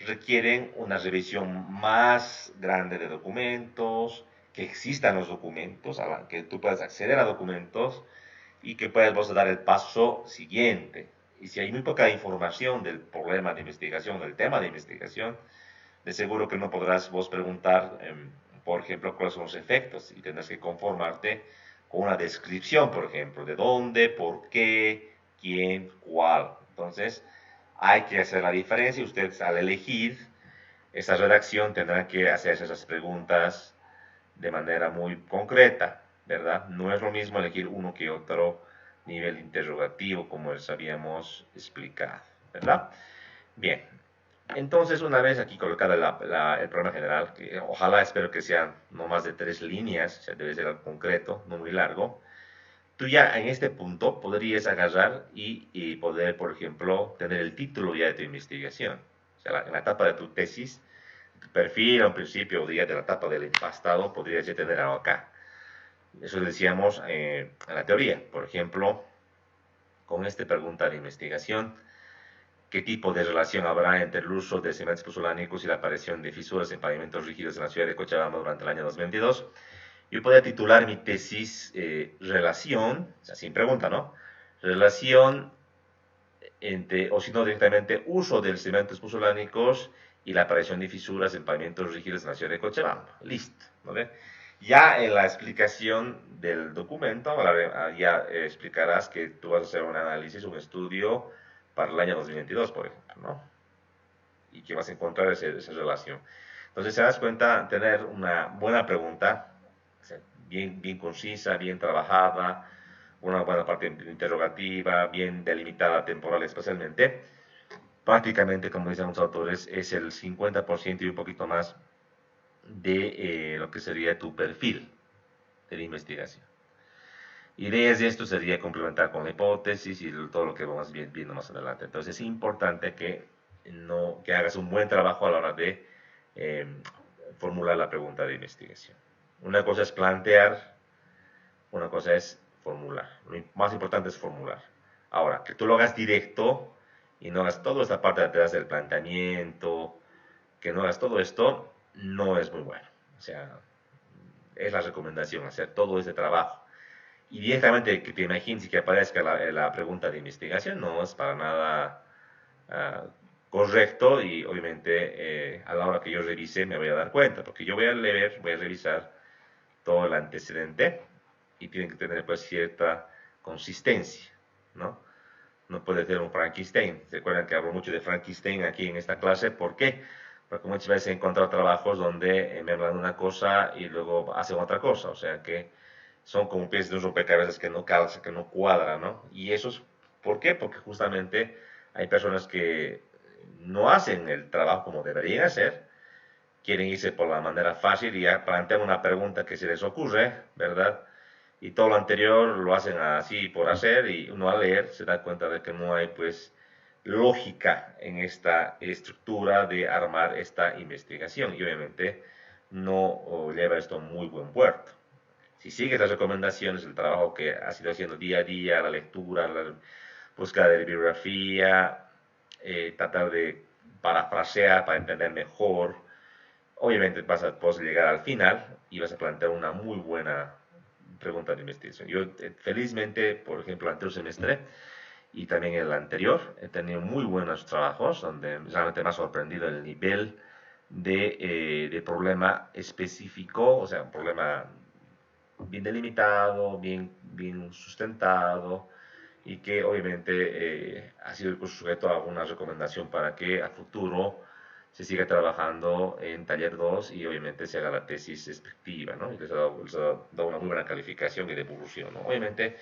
S1: requieren una revisión más grande de documentos, que existan los documentos, que tú puedas acceder a documentos y que puedas vos dar el paso siguiente. Y si hay muy poca información del problema de investigación, del tema de investigación, de seguro que no podrás vos preguntar, por ejemplo, cuáles son los efectos y tendrás que conformarte con una descripción, por ejemplo, de dónde, por qué, quién, cuál. Entonces, hay que hacer la diferencia y ustedes al elegir esa redacción tendrán que hacerse esas preguntas de manera muy concreta, ¿verdad? No es lo mismo elegir uno que otro nivel interrogativo como les habíamos explicado, ¿verdad? Bien, entonces una vez aquí colocada el programa general, que ojalá espero que sean no más de 3 líneas, o sea, debe ser algo concreto, no muy largo, tú ya en este punto podrías agarrar y poder, por ejemplo, tener el título ya de tu investigación. O sea, en la etapa de tu tesis, tu perfil a un principio ya de la etapa del empastado podrías ya tener algo acá. Eso decíamos en la teoría. Por ejemplo, con esta pregunta de investigación, ¿qué tipo de relación habrá entre el uso de cementos puzolánicos y la aparición de fisuras en pavimentos rígidos en la ciudad de Cochabamba durante el año 2022? Yo podría titular mi tesis relación, o sea, sin pregunta, ¿no? Relación entre, o si no directamente, uso de cementos puzolánicos y la aparición de fisuras en pavimentos rígidos en la ciudad de Cochabamba. Listo, ¿vale? Ya en la explicación del documento, ya explicarás que tú vas a hacer un análisis, un estudio para el año 2022, por ejemplo, ¿no? Y que vas a encontrar esa relación. Entonces, se das cuenta, tener una buena pregunta, bien concisa, bien trabajada, una buena parte interrogativa, bien delimitada temporal especialmente, prácticamente, como dicen los autores, es el 50% y un poquito más de lo que sería tu perfil de la investigación. Ideas de esto sería complementar con la hipótesis y todo lo que vamos viendo más adelante. Entonces es importante que hagas un buen trabajo a la hora de eh, formular la pregunta de investigación. Una cosa es plantear, una cosa es formular. Lo más importante es formular. Ahora, que tú lo hagas directo y no hagas toda esta parte de atrás del planteamiento, que no hagas todo esto, no es muy bueno. O sea, es la recomendación, hacer todo ese trabajo. Y directamente que te imagines y que aparezca la pregunta de investigación no es para nada correcto y obviamente a la hora que yo revise me voy a dar cuenta, porque yo voy a leer, voy a revisar todo el antecedente y tiene que tener pues cierta consistencia, ¿no? No puede ser un Frankenstein. ¿Se acuerdan que hablo mucho de Frankenstein aquí en esta clase? ¿Por qué? Porque muchas veces he encontrado trabajos donde me hablan de una cosa y luego hacen otra cosa, o sea que son como piezas de un rompecabezas que no calza, que no cuadra, ¿no? Y eso es, ¿por qué? Porque justamente hay personas que no hacen el trabajo como deberían hacer, quieren irse por la manera fácil y ya plantean una pregunta que se les ocurre, ¿verdad? Y todo lo anterior lo hacen así por hacer y uno al leer se da cuenta de que no hay pues lógica en esta estructura de armar esta investigación y obviamente no lleva esto a muy buen puerto. Si sigues las recomendaciones, el trabajo que has ido haciendo día a día, la lectura, la búsqueda de bibliografía, tratar de parafrasear para entender mejor, obviamente vas a poder llegar al final y vas a plantear una muy buena pregunta de investigación. Yo felizmente, por ejemplo, el anterior semestre y también el anterior, he tenido muy buenos trabajos donde realmente me ha sorprendido el nivel de problema específico, o sea, un problema bien delimitado, bien sustentado y que obviamente ha sido sujeto a una recomendación para que a futuro se siga trabajando en taller 2 y obviamente se haga la tesis respectiva, ¿no? Y les ha dado una muy buena calificación y devolución, ¿no? Obviamente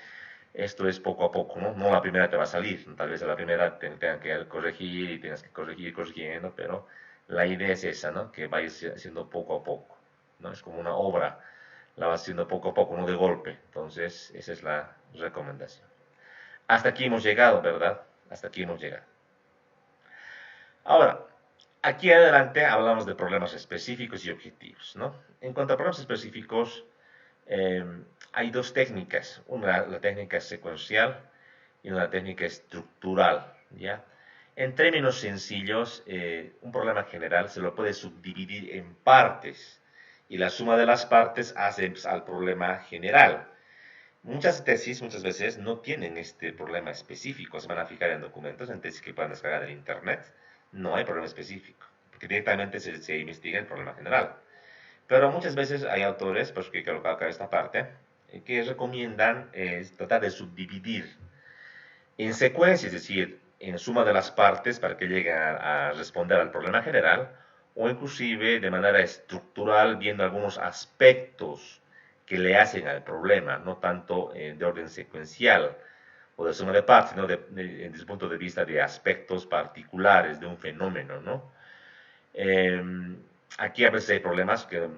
S1: esto es poco a poco, ¿no? No la primera te va a salir, tal vez a la primera tengan que corregir y tengas que corregir corrigiendo, pero la idea es esa, ¿no? Que vayas haciendo poco a poco, ¿no? Es como una obra, la vas haciendo poco a poco, no de golpe. Entonces, esa es la recomendación. Hasta aquí hemos llegado, ¿verdad? Hasta aquí hemos llegado. Ahora, aquí adelante hablamos de problemas específicos y objetivos, ¿no? En cuanto a problemas específicos, eh, hay dos técnicas, una la técnica secuencial y una técnica estructural, ¿ya? En términos sencillos, un problema general se lo puede subdividir en partes y la suma de las partes hace pues, al problema general. Muchas tesis, muchas veces, no tienen este problema específico. Se van a fijar en documentos, en tesis que puedan descargar del Internet. No hay problema específico, porque directamente se investiga el problema general. Pero muchas veces hay autores, pues que colocar acá esta parte, que recomiendan tratar de subdividir en secuencia, es decir, en suma de las partes para que lleguen a responder al problema general, o inclusive de manera estructural, viendo algunos aspectos que le hacen al problema, no tanto de orden secuencial o de suma de partes, sino desde el punto de vista de aspectos particulares de un fenómeno, ¿no? Eh, Aquí a veces hay problemas que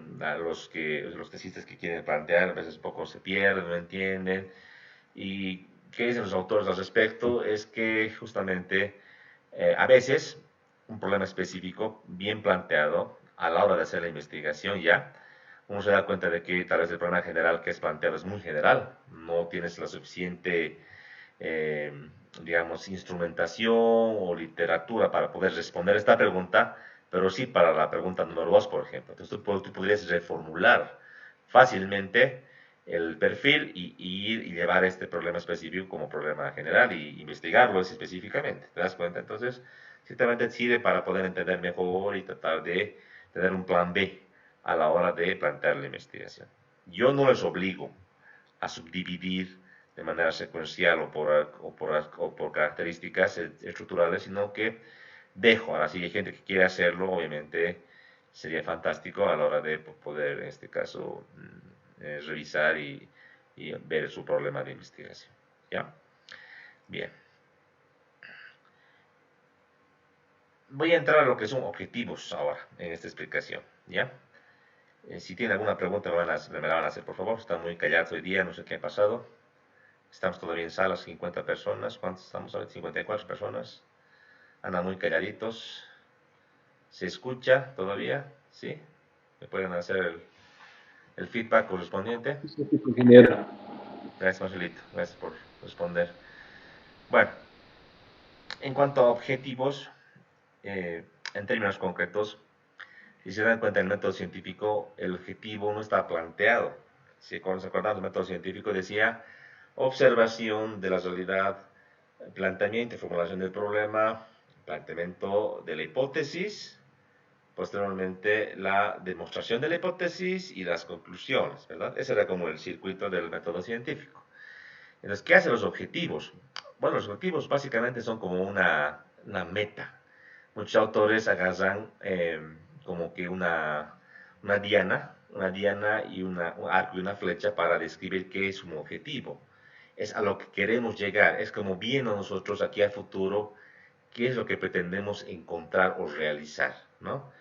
S1: los tesistas que quieren plantear a veces un poco se pierden, no entienden. ¿Y qué dicen los autores al respecto? Es que justamente a veces un problema específico bien planteado a la hora de hacer la investigación ya, uno se da cuenta de que tal vez el problema general que es planteado es muy general, no tienes la suficiente, eh, digamos, instrumentación o literatura para poder responder esta pregunta, pero sí para la pregunta número 2, por ejemplo. Entonces tú podrías reformular fácilmente el perfil y ir y llevar este problema específico como problema general y investigarlo específicamente. ¿Te das cuenta? Entonces, ciertamente sirve para poder entender mejor y tratar de tener un plan B a la hora de plantear la investigación. Yo no les obligo a subdividir de manera secuencial o por características estructurales, sino que dejo, ahora si hay gente que quiere hacerlo, obviamente sería fantástico a la hora de poder, en este caso, revisar y ver su problema de investigación. ¿Ya? Bien. Voy a entrar a lo que son objetivos ahora en esta explicación. ¿Ya? Si tienen alguna pregunta me la van a hacer, por favor. Están muy callados hoy día, no sé qué ha pasado. Estamos todavía en salas, 50 personas. ¿Cuántos estamos ahora? 54 personas. Andan muy calladitos. ¿Se escucha todavía? ¿Sí? ¿Me pueden hacer el feedback correspondiente?
S2: Ingeniero.
S1: Gracias, Marcelito. Gracias por responder. Bueno, en cuanto a objetivos, en términos concretos, si se dan cuenta del método científico, el objetivo no está planteado. Si cuando nos acordamos del método científico decía observación de la realidad, planteamiento y formulación del problema, planteamiento de la hipótesis, posteriormente la demostración de la hipótesis y las conclusiones, ¿verdad? Ese era como el circuito del método científico. Entonces, ¿qué hacen los objetivos? Bueno, los objetivos básicamente son como una meta. Muchos autores agarran como que una diana y un arco y una flecha para describir qué es un objetivo. Es a lo que queremos llegar, es como viendo nosotros aquí a futuro qué es lo que pretendemos encontrar o realizar, ¿no?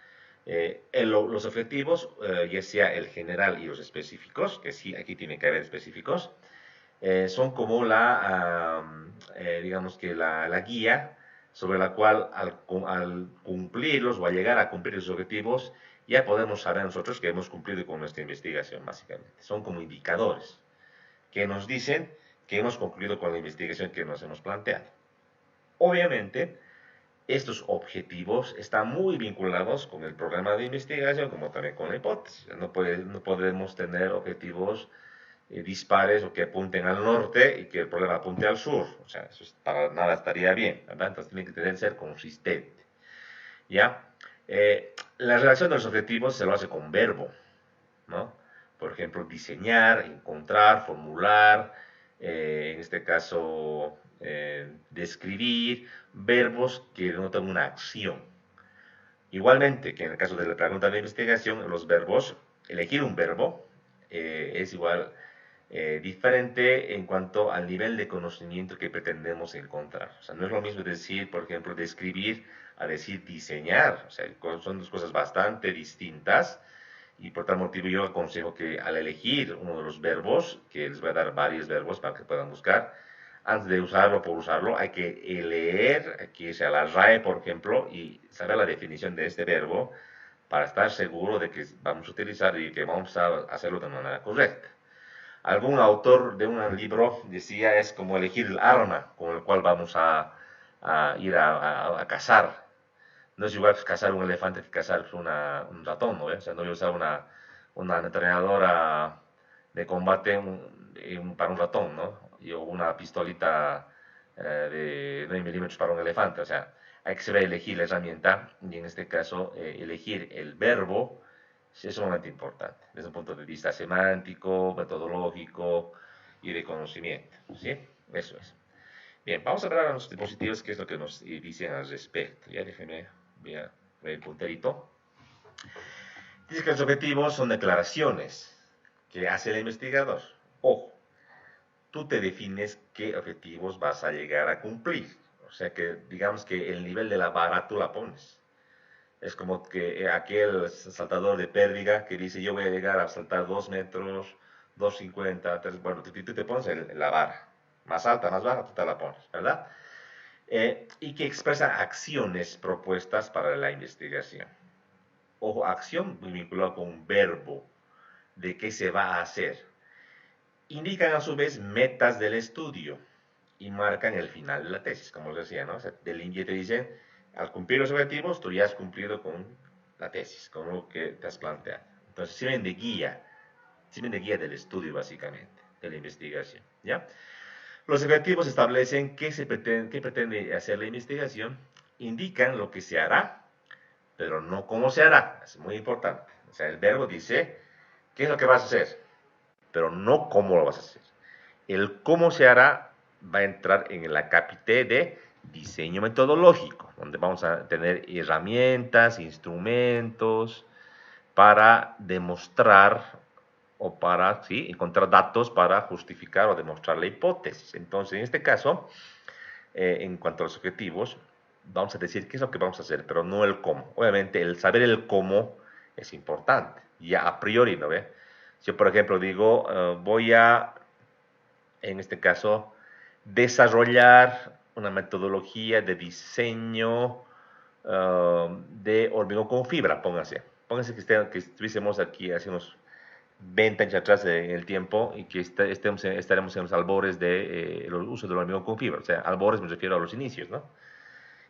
S1: Los objetivos, ya sea el general y los específicos, que sí, aquí tiene que haber específicos, son como digamos que la guía sobre la cual al cumplirlos o al llegar a cumplir los objetivos, ya podemos saber nosotros que hemos cumplido con nuestra investigación, básicamente. Son como indicadores que nos dicen que hemos concluido con la investigación que nos hemos planteado. Obviamente, estos objetivos están muy vinculados con el programa de investigación, como también con la hipótesis. No podemos tener objetivos dispares o que apunten al norte y que el problema apunte al sur. O sea, eso para nada estaría bien, ¿verdad? Entonces tiene que ser consistente. ¿Ya? La relación de los objetivos se lo hace con verbo, ¿no? Por ejemplo, diseñar, encontrar, formular, en este caso, describir, verbos que denotan una acción. Igualmente, que en el caso de la pregunta de investigación, los verbos, elegir un verbo es igual diferente en cuanto al nivel de conocimiento que pretendemos encontrar. O sea, no es lo mismo decir, por ejemplo, describir a decir diseñar. O sea, son dos cosas bastante distintas y por tal motivo yo aconsejo que al elegir uno de los verbos, que les voy a dar varios verbos para que puedan buscar, antes de usarlo por usarlo, hay que leer, hay que irse a la RAE, por ejemplo, y saber la definición de este verbo para estar seguro de que vamos a utilizar y que vamos a hacerlo de manera correcta. Algún autor de un libro decía es como elegir el arma con el cual vamos a ir a cazar. No es igual cazar un elefante que cazar un ratón, ¿no? O sea, no voy a usar una ametralladora de combate para un ratón, ¿no? O una pistolita de 9 milímetros para un elefante. O sea, hay que saber elegir la herramienta y en este caso elegir el verbo sí es sumamente importante desde un punto de vista semántico, metodológico y de conocimiento. ¿Sí? Eso es. Bien, vamos a ver a los dispositivos qué es lo que nos dicen al respecto. Ya déjenme, voy a ver el punterito. Dice que los objetivos son declaraciones que hace el investigador. Ojo, tú te defines qué objetivos vas a llegar a cumplir. O sea que digamos que el nivel de la vara tú la pones. Es como que aquel saltador de pérdiga que dice yo voy a llegar a saltar 2 metros, 2,50, 3, bueno, tú te pones la vara. Más alta, más baja, tú te la pones, ¿verdad? Y que expresa acciones propuestas para la investigación. Ojo, acción muy vinculada con un verbo de qué se va a hacer. Indican a su vez metas del estudio y marcan el final de la tesis, como les decía, ¿no? O sea, del INGIE te dicen, al cumplir los objetivos, tú ya has cumplido con la tesis, con lo que te has planteado. Entonces, sirven de guía del estudio, básicamente, de la investigación, ¿ya? Los objetivos establecen qué pretende hacer la investigación, indican lo que se hará, pero no cómo se hará. Es muy importante. O sea, el verbo dice qué es lo que vas a hacer, pero no cómo lo vas a hacer. El cómo se hará va a entrar en la capite de diseño metodológico, donde vamos a tener herramientas, instrumentos para demostrar o para ¿sí? encontrar datos para justificar o demostrar la hipótesis. Entonces, en este caso, en cuanto a los objetivos, vamos a decir qué es lo que vamos a hacer, pero no el cómo. Obviamente, el saber el cómo es importante, ya a priori, ¿no ve? Si yo, por ejemplo, digo, voy a, en este caso, desarrollar una metodología de diseño de hormigón con fibra, póngase. Póngase que estuviésemos aquí hace unos 20 años atrás en el tiempo y que estaremos en los albores de los usos del hormigón con fibra. O sea, albores me refiero a los inicios, ¿no?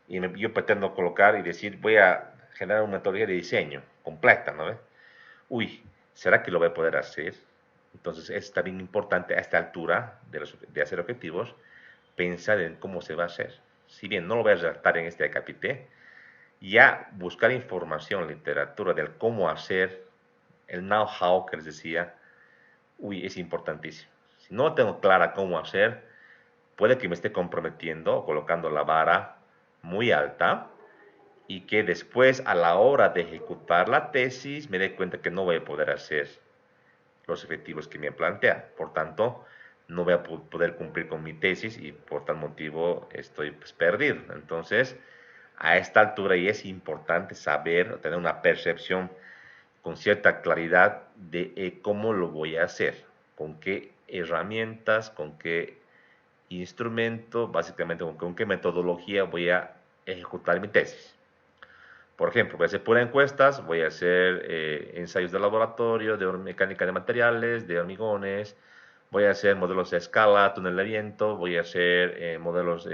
S1: Y yo pretendo colocar y decir, voy a generar una metodología de diseño completa, ¿no? Uy, ¿será que lo voy a poder hacer? Entonces es también importante a esta altura de hacer objetivos pensar en cómo se va a hacer. Si bien no lo voy a redactar en este capítulo, ya buscar información, literatura del cómo hacer, el know-how que les decía, uy, es importantísimo. Si no tengo clara cómo hacer, puede que me esté comprometiendo o colocando la vara muy alta y que después a la hora de ejecutar la tesis me dé cuenta que no voy a poder hacer los objetivos que me plantean. Por tanto, no voy a poder cumplir con mi tesis y por tal motivo estoy pues, perdido. Entonces, a esta altura y es importante saber, tener una percepción con cierta claridad de cómo lo voy a hacer, con qué herramientas, con qué instrumento, básicamente con qué metodología voy a ejecutar mi tesis. Por ejemplo, voy a hacer pura encuestas, voy a hacer ensayos de laboratorio, de mecánica de materiales, de hormigones, voy a hacer modelos de escala, túnel de viento, voy a hacer modelos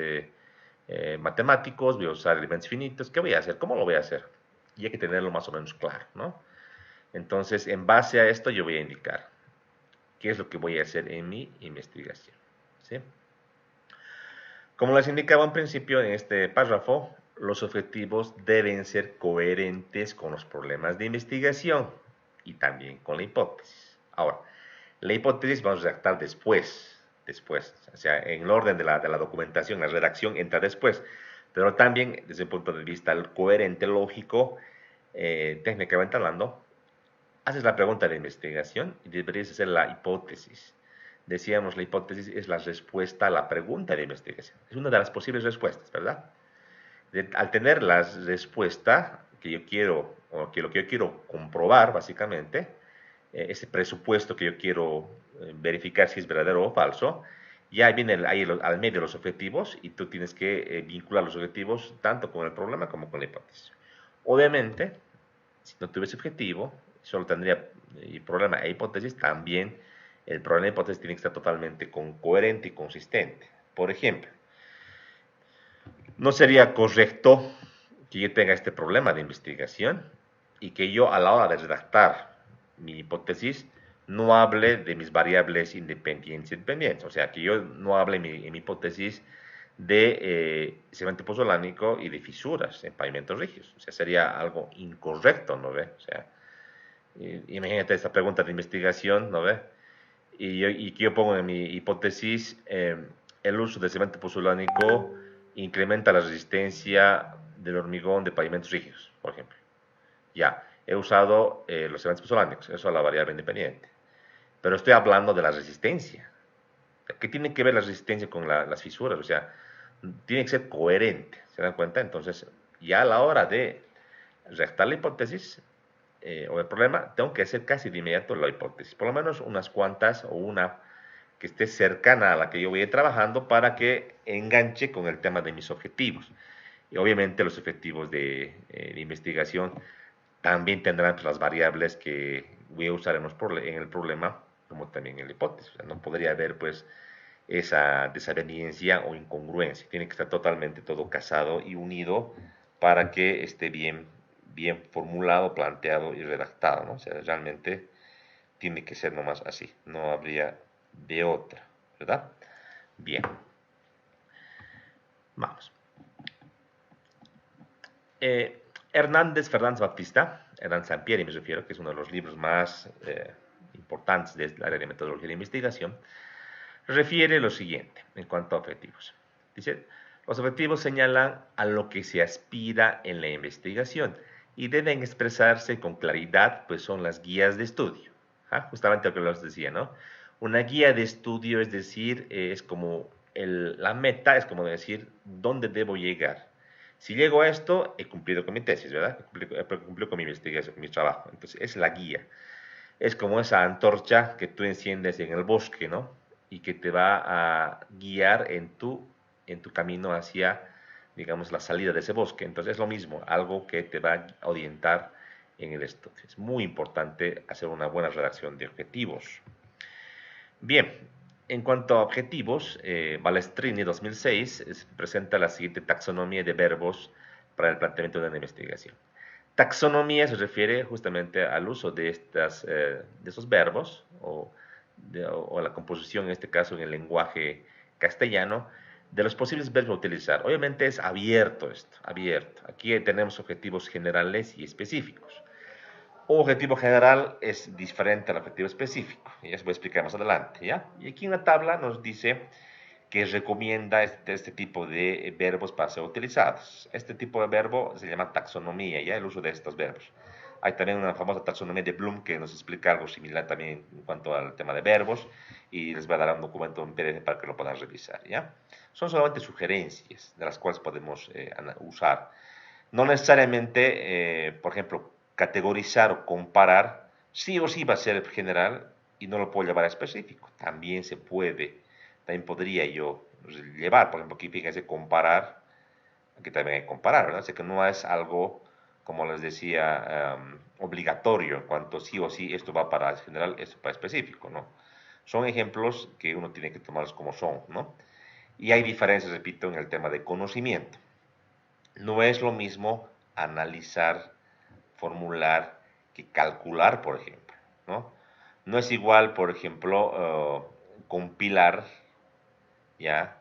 S1: matemáticos, voy a usar elementos finitos. ¿Qué voy a hacer? ¿Cómo lo voy a hacer? Y hay que tenerlo más o menos claro, ¿no? Entonces, en base a esto, yo voy a indicar qué es lo que voy a hacer en mi investigación. ¿Sí? Como les indicaba en principio en este párrafo, los objetivos deben ser coherentes con los problemas de investigación y también con la hipótesis. Ahora, la hipótesis vamos a redactar después, o sea, en el orden de la documentación, la redacción entra después, pero también desde el punto de vista coherente, lógico, técnicamente hablando, haces la pregunta de investigación y deberías hacer la hipótesis. Decíamos, la hipótesis es la respuesta a la pregunta de investigación. Es una de las posibles respuestas, ¿verdad? Al tener la respuesta que yo quiero, o que lo que yo quiero comprobar, básicamente, ese presupuesto que yo quiero verificar si es verdadero o falso, ya viene ahí al medio los objetivos y tú tienes que vincular los objetivos tanto con el problema como con la hipótesis. Obviamente, si no tuviese objetivo, solo tendría problema e hipótesis, también el problema e hipótesis tiene que estar totalmente coherente y consistente. Por ejemplo, no sería correcto que yo tenga este problema de investigación y que yo a la hora de redactar mi hipótesis no hable de mis variables independientes y dependientes. O sea, que yo no hable en mi hipótesis de cemento pozolánico y de fisuras en pavimentos rígidos. O sea, sería algo incorrecto, ¿no ve? O sea, imagínate esta pregunta de investigación, ¿no ve? Y que yo pongo en mi hipótesis, el uso de cemento pozolánico incrementa la resistencia del hormigón de pavimentos rígidos, por ejemplo. Ya, he usado los cementos pozolánicos, eso es la variable independiente. Pero estoy hablando de la resistencia. ¿Qué tiene que ver la resistencia con las fisuras? O sea, tiene que ser coherente, ¿se dan cuenta? Entonces, ya a la hora de redactar la hipótesis o el problema, tengo que hacer casi de inmediato la hipótesis, por lo menos unas cuantas o una que esté cercana a la que yo voy trabajando para que enganche con el tema de mis objetivos. Y obviamente los objetivos de investigación también tendrán las variables que voy a usar en el problema, como también en la hipótesis. O sea, no podría haber pues esa desaveniencia o incongruencia. Tiene que estar totalmente todo casado y unido para que esté bien formulado, planteado y redactado, ¿no? O sea, realmente tiene que ser nomás así, no habría de otra, ¿verdad? Bien, vamos. Hernández Fernández Baptista, Hernán Sampieri me refiero, que es uno de los libros más importantes del área de metodología de investigación, refiere lo siguiente en cuanto a objetivos. Dice, los objetivos señalan a lo que se aspira en la investigación y deben expresarse con claridad, pues son las guías de estudio. Justamente lo que les decía, ¿no? Una guía de estudio, es decir, es como la meta, es como decir dónde debo llegar. Si llego a esto, he cumplido con mi tesis, ¿verdad? He cumplido con mi investigación, con mi trabajo. Entonces, es la guía. Es como esa antorcha que tú enciendes en el bosque, ¿no? Y que te va a guiar en tu camino hacia, digamos, la salida de ese bosque. Entonces es lo mismo, algo que te va a orientar en el estudio. Es muy importante hacer una buena redacción de objetivos. Bien, en cuanto a objetivos, Balestrini 2006 presenta la siguiente taxonomía de verbos para el planteamiento de una investigación. Taxonomía se refiere justamente al uso de esos verbos o la composición, en este caso en el lenguaje castellano, de los posibles verbos a utilizar. Obviamente es abierto esto, abierto. Aquí tenemos objetivos generales y específicos. Un objetivo general es diferente al objetivo específico, y eso voy a explicar más adelante, ¿ya? Y aquí en la tabla nos dice que recomienda este tipo de verbos para ser utilizados. Este tipo de verbo se llama taxonomía, ¿ya? El uso de estos verbos. Hay también una famosa taxonomía de Bloom que nos explica algo similar también en cuanto al tema de verbos y les va a dar un documento en PDF para que lo puedan revisar, ¿ya? Son solamente sugerencias de las cuales podemos usar. No necesariamente, por ejemplo, categorizar o comparar, sí o sí va a ser general y no lo puedo llevar a específico. También se puede, también podría yo llevar, por ejemplo, aquí fíjense comparar, aquí también hay que comparar, ¿verdad? Así que no es algo, como les decía, obligatorio en cuanto sí o sí esto va para general, esto para específico, ¿no? Son ejemplos que uno tiene que tomarlos como son, ¿no? Y hay diferencias, repito, en el tema de conocimiento. No es lo mismo analizar, formular, que calcular, por ejemplo, ¿no? No es igual, por ejemplo, compilar, ¿ya?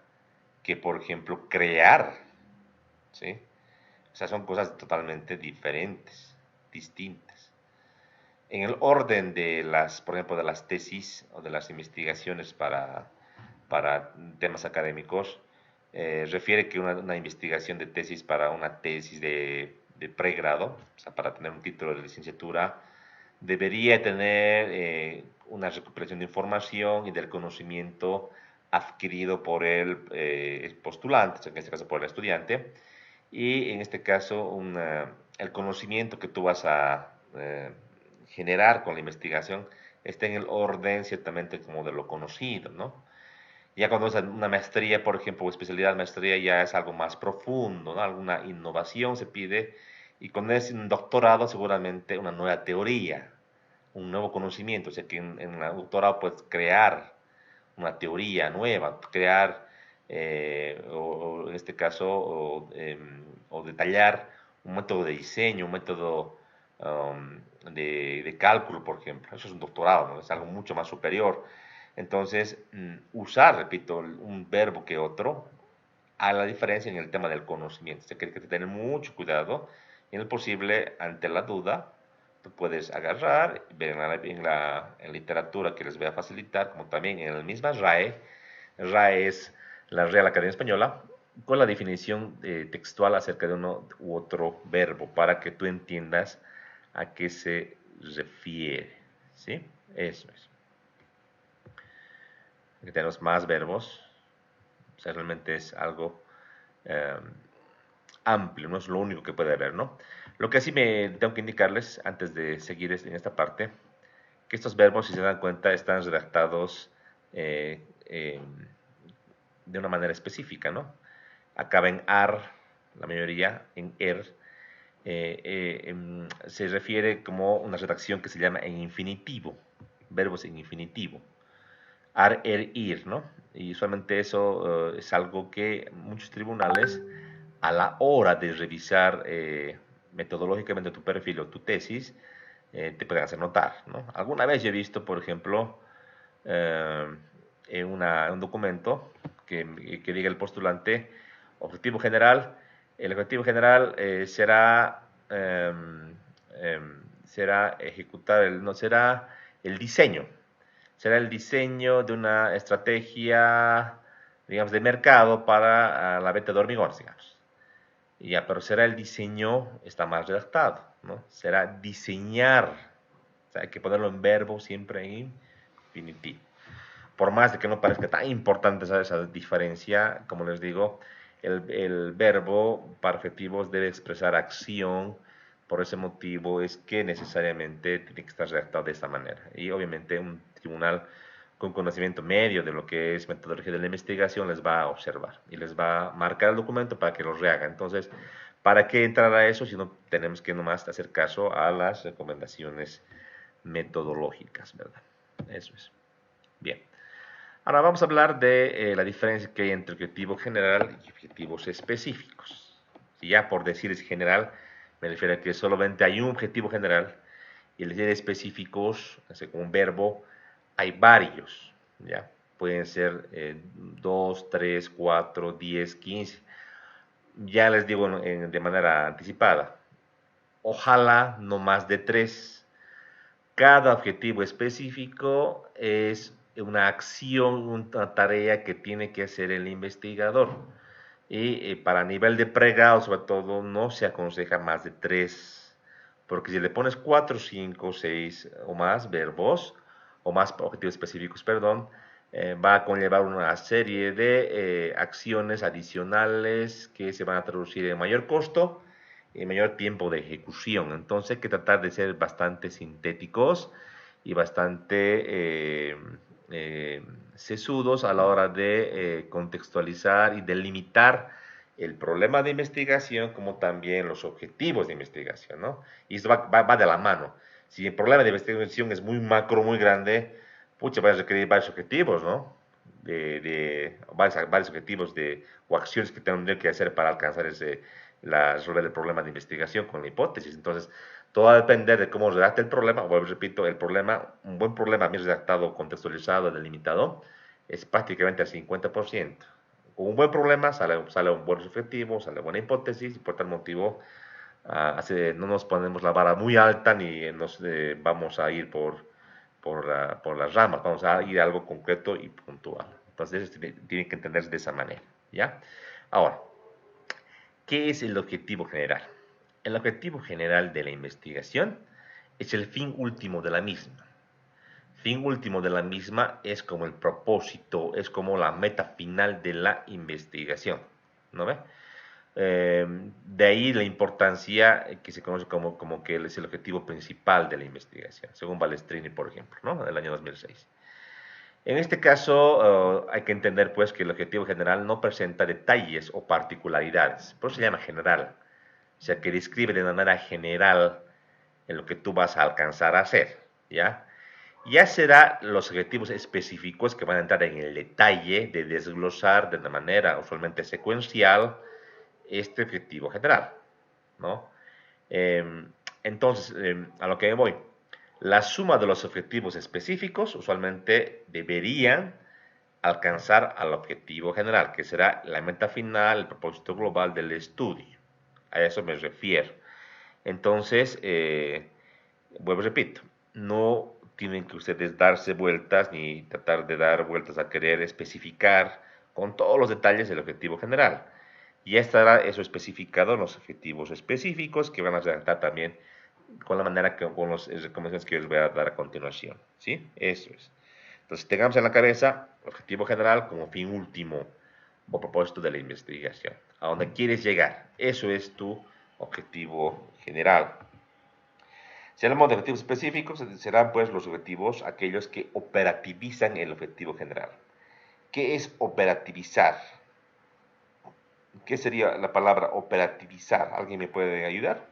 S1: Que, por ejemplo, crear, ¿sí? O sea, son cosas totalmente diferentes, distintas. En el orden de por ejemplo, de las tesis o de las investigaciones para temas académicos, refiere que una investigación de tesis para una tesis de pregrado, o sea, para tener un título de licenciatura, debería tener una recuperación de información y del conocimiento adquirido por el postulante, en este caso por el estudiante, y en este caso el conocimiento que tú vas a generar con la investigación está en el orden ciertamente como de lo conocido, ¿no? Ya cuando es una maestría, por ejemplo, o especialidad maestría, ya es algo más profundo, ¿no? Alguna innovación se pide, y con ese doctorado seguramente una nueva teoría, un nuevo conocimiento, o sea que en el doctorado puedes crear una teoría nueva, crear, o en este caso, o detallar un método de diseño, un método de cálculo, por ejemplo. Eso es un doctorado, ¿no? Es algo mucho más superior. Entonces, usar, repito, un verbo que otro, a la diferencia en el tema del conocimiento. O sea, que hay que tener mucho cuidado. Y en el posible, ante la duda, tú puedes agarrar, ver en la literatura que les voy a facilitar, como también en la misma RAE. RAE es la Real Academia Española, con la definición textual acerca de uno u otro verbo, para que tú entiendas a qué se refiere. ¿Sí? Eso es. Aquí tenemos más verbos. O sea, realmente es algo eh, amplio, no es lo único que puede haber, ¿no? Lo que sí me tengo que indicarles antes de seguir en esta parte, que estos verbos, si se dan cuenta, están redactados eh, eh, de una manera específica, ¿no? Acaba en ar, la mayoría, en er. Se refiere como una redacción que se llama en infinitivo, verbos en infinitivo. Ar, er, ir, ¿no? Y usualmente eso es algo que muchos tribunales, a la hora de revisar metodológicamente tu perfil o tu tesis, te pueden hacer notar, ¿no? Alguna vez yo he visto, por ejemplo, eh, un documento que diga el postulante, objetivo general, el objetivo general será ejecutar, no será el diseño, será el diseño de una estrategia, digamos, de mercado para la venta de hormigones, digamos. Ya, pero será el diseño, está más redactado, ¿no? Será diseñar. O sea, hay que ponerlo en verbo siempre en infinitivo. Por más de que no parezca tan importante esa diferencia, como les digo, el verbo para efectivos debe expresar acción. Por ese motivo es que necesariamente tiene que estar redactado de esta manera. Y obviamente un tribunal con conocimiento medio de lo que es metodología de la investigación les va a observar y les va a marcar el documento para que lo rehaga. Entonces, ¿para qué entrar a eso si no tenemos que nomás hacer caso a las recomendaciones metodológicas, ¿verdad? Eso es. Bien. Ahora vamos a hablar de la diferencia que hay entre objetivo general y objetivos específicos. Si ya por decir es general, me refiero a que solamente hay un objetivo general y el de específicos, así como un verbo, hay varios. ¿Ya? Pueden ser 2, 3, 4, 10, 15. Ya les digo de manera anticipada, ojalá no más de 3. Cada objetivo específico es una acción, una tarea que tiene que hacer el investigador. Y para nivel de pregrado, sobre todo, no se aconseja más de 3, porque si le pones 4, 5, 6 o más verbos, o más objetivos específicos, perdón, va a conllevar una serie de acciones adicionales que se van a traducir en mayor costo y mayor tiempo de ejecución. Entonces hay que tratar de ser bastante sintéticos y bastante sesudos a la hora de contextualizar y delimitar el problema de investigación como también los objetivos de investigación, ¿no? Y esto va de la mano. Si el problema de investigación es muy macro, muy grande, pucha, va a requerir varios objetivos, ¿no? Varios objetivos o acciones que tendría que hacer para alcanzar resolver el problema de investigación con la hipótesis. Entonces, todo va a depender de cómo redacte el problema. Vuelvo, repito, el problema, un buen problema bien redactado, contextualizado, delimitado, es prácticamente al 50%. Con un buen problema sale un buen objetivo, sale buena hipótesis, y por tal motivo no nos ponemos la vara muy alta ni nos vamos a ir por las ramas, vamos a ir a algo concreto y puntual. Entonces, eso tiene que entenderse de esa manera, ¿ya? Ahora, ¿qué es el objetivo general? El objetivo general de la investigación es el fin último de la misma. Fin último de la misma es como el propósito, es como la meta final de la investigación, ¿no ve? De ahí la importancia que se conoce como que es el objetivo principal de la investigación, según Balestrini, por ejemplo, ¿no? Del año 2006. En este caso, hay que entender pues que el objetivo general no presenta detalles o particularidades, por eso se llama general, o sea que describe de manera general en lo que tú vas a alcanzar a hacer, ¿ya? Ya será los objetivos específicos que van a entrar en el detalle de desglosar de una manera usualmente secuencial este objetivo general, ¿no? Eh, entonces, a lo que me voy, la suma de los objetivos específicos usualmente deberían alcanzar al objetivo general, que será la meta final, el propósito global del estudio. A eso me refiero. Entonces, vuelvo, repito, no tienen que ustedes darse vueltas ni tratar de dar vueltas a querer especificar con todos los detalles el objetivo general. Ya estará eso especificado en los objetivos específicos que van a redactar también con la manera que, con las recomendaciones que les voy a dar a continuación. ¿Sí? Eso es. Entonces, tengamos en la cabeza objetivo general como fin último o propósito de la investigación. A donde quieres llegar. Eso es tu objetivo general. Si hablamos de objetivos específicos, serán pues los objetivos aquellos que operativizan el objetivo general. ¿Qué es operativizar? ¿Qué sería la palabra operativizar? ¿Alguien me puede ayudar?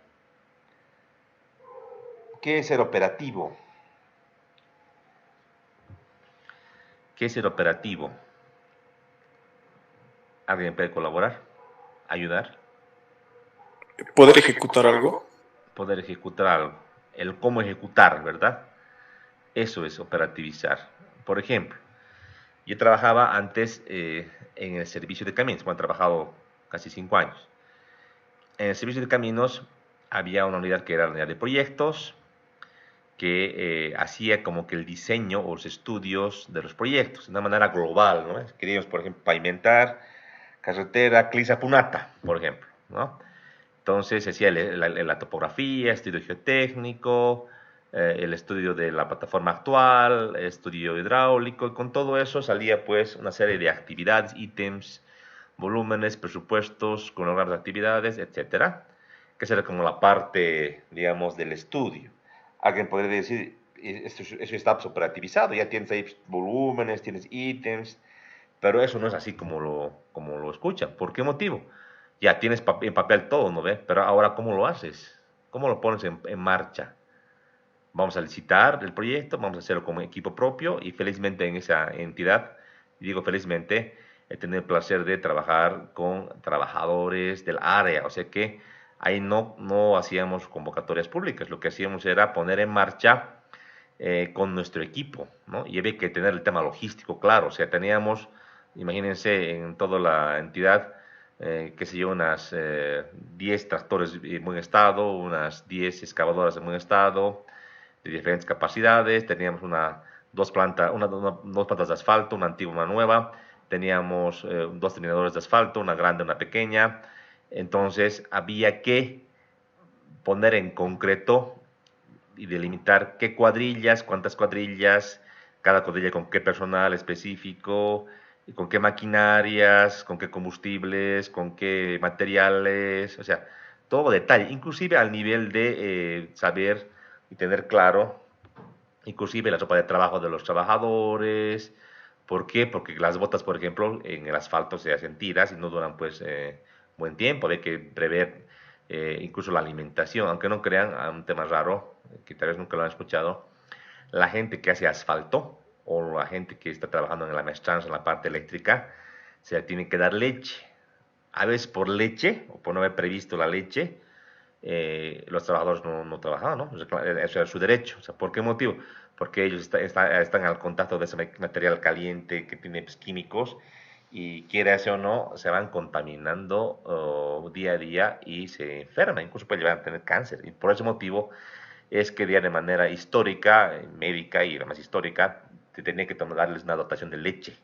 S1: ¿Qué es ser operativo? ¿Qué es ser operativo? ¿Alguien puede colaborar? ¿Ayudar?
S2: ¿Poder ejecutar algo?
S1: Poder ejecutar algo. El cómo ejecutar, ¿verdad? Eso es operativizar. Por ejemplo, yo trabajaba antes en el servicio de caminos. Bueno, he trabajado casi 5 años. En el servicio de caminos había una unidad que era la unidad de proyectos, que hacía como que el diseño o los estudios de los proyectos de una manera global, ¿no? Queríamos, por ejemplo, pavimentar carretera Clisa-Punata, por ejemplo, ¿no? Entonces se hacía la topografía, estudio geotécnico, el estudio de la plataforma actual, estudio hidráulico, y con todo eso salía pues una serie de actividades, ítems, volúmenes, presupuestos, cronogramas de actividades, etcétera, que será como la parte, digamos, del estudio. Alguien podría decir, eso está operativizado, ya tienes ahí volúmenes, tienes ítems, pero eso no es así como lo escuchan. ¿Por qué motivo? Ya tienes en papel todo, ¿no ve? Pero ahora, ¿cómo lo haces? ¿Cómo lo pones en marcha? Vamos a licitar el proyecto, vamos a hacerlo como equipo propio y felizmente en esa entidad, digo felizmente, he tenido el placer de trabajar con trabajadores del área, o sea que ahí no hacíamos convocatorias públicas, lo que hacíamos era poner en marcha con nuestro equipo, ¿no? Y había que tener el tema logístico claro, o sea, teníamos, imagínense, en toda la entidad, qué sé yo, unas 10 tractores en buen estado, unas 10 excavadoras en buen estado, de diferentes capacidades, teníamos dos plantas de asfalto, una antigua y una nueva, teníamos dos terminadores de asfalto, una grande y una pequeña, entonces había que poner en concreto y delimitar qué cuadrillas, cuántas cuadrillas, cada cuadrilla con qué personal específico, con qué maquinarias, con qué combustibles, con qué materiales, o sea, todo detalle, inclusive al nivel de saber y tener claro, inclusive la ropa de trabajo de los trabajadores. ¿Por qué? Porque las botas, por ejemplo, en el asfalto se hacen tiras y no duran pues buen tiempo. Hay que prever incluso la alimentación, aunque no crean, un tema raro, que tal vez nunca lo han escuchado, la gente que hace asfalto o la gente que está trabajando en la maestranza, en la parte eléctrica, se le tiene que dar leche. A veces por leche, o por no haber previsto la leche, los trabajadores no trabajaban, ¿no? Eso era su derecho. O sea, ¿por qué motivo? Porque ellos están al contacto de ese material caliente que tiene pues, químicos y quiera o no, se van contaminando día a día y se enferman, incluso puede llegar a tener cáncer. Y por ese motivo es que ya de manera histórica, médica y además histórica, se tenía que darles una dotación de leche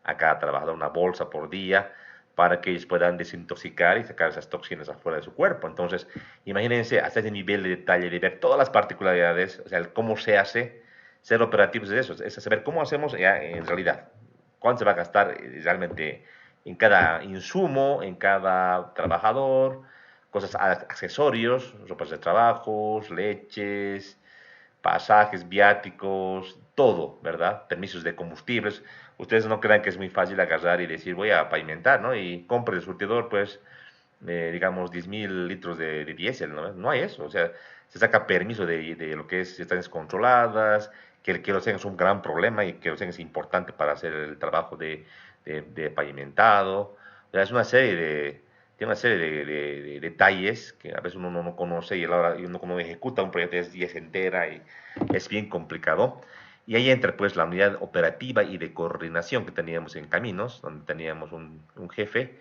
S1: a cada trabajador, una bolsa por día, para que ellos puedan desintoxicar y sacar esas toxinas afuera de su cuerpo. Entonces, imagínense hasta ese nivel de detalle, de ver todas las particularidades, o sea, el cómo se hace, ser operativos de eso, es saber cómo hacemos ya en realidad, cuánto se va a gastar realmente en cada insumo, en cada trabajador, cosas, accesorios, ropas de trabajo, leches, pasajes, viáticos, todo, ¿verdad? Permisos de combustibles. Ustedes no crean que es muy fácil agarrar y decir voy a pavimentar, ¿no? Y compre el surtidor, pues, digamos, 10.000 litros de diésel, ¿no? No hay eso, o sea, se saca permiso de lo que es estaciones controladas, que el queroseno es un gran problema y el queroseno es importante para hacer el trabajo de pavimentado. O sea, es una serie tiene una serie de detalles que a veces uno no conoce y, y uno como ejecuta un proyecto es entera y es bien complicado. Y ahí entra pues la unidad operativa y de coordinación que teníamos en Caminos, donde teníamos un jefe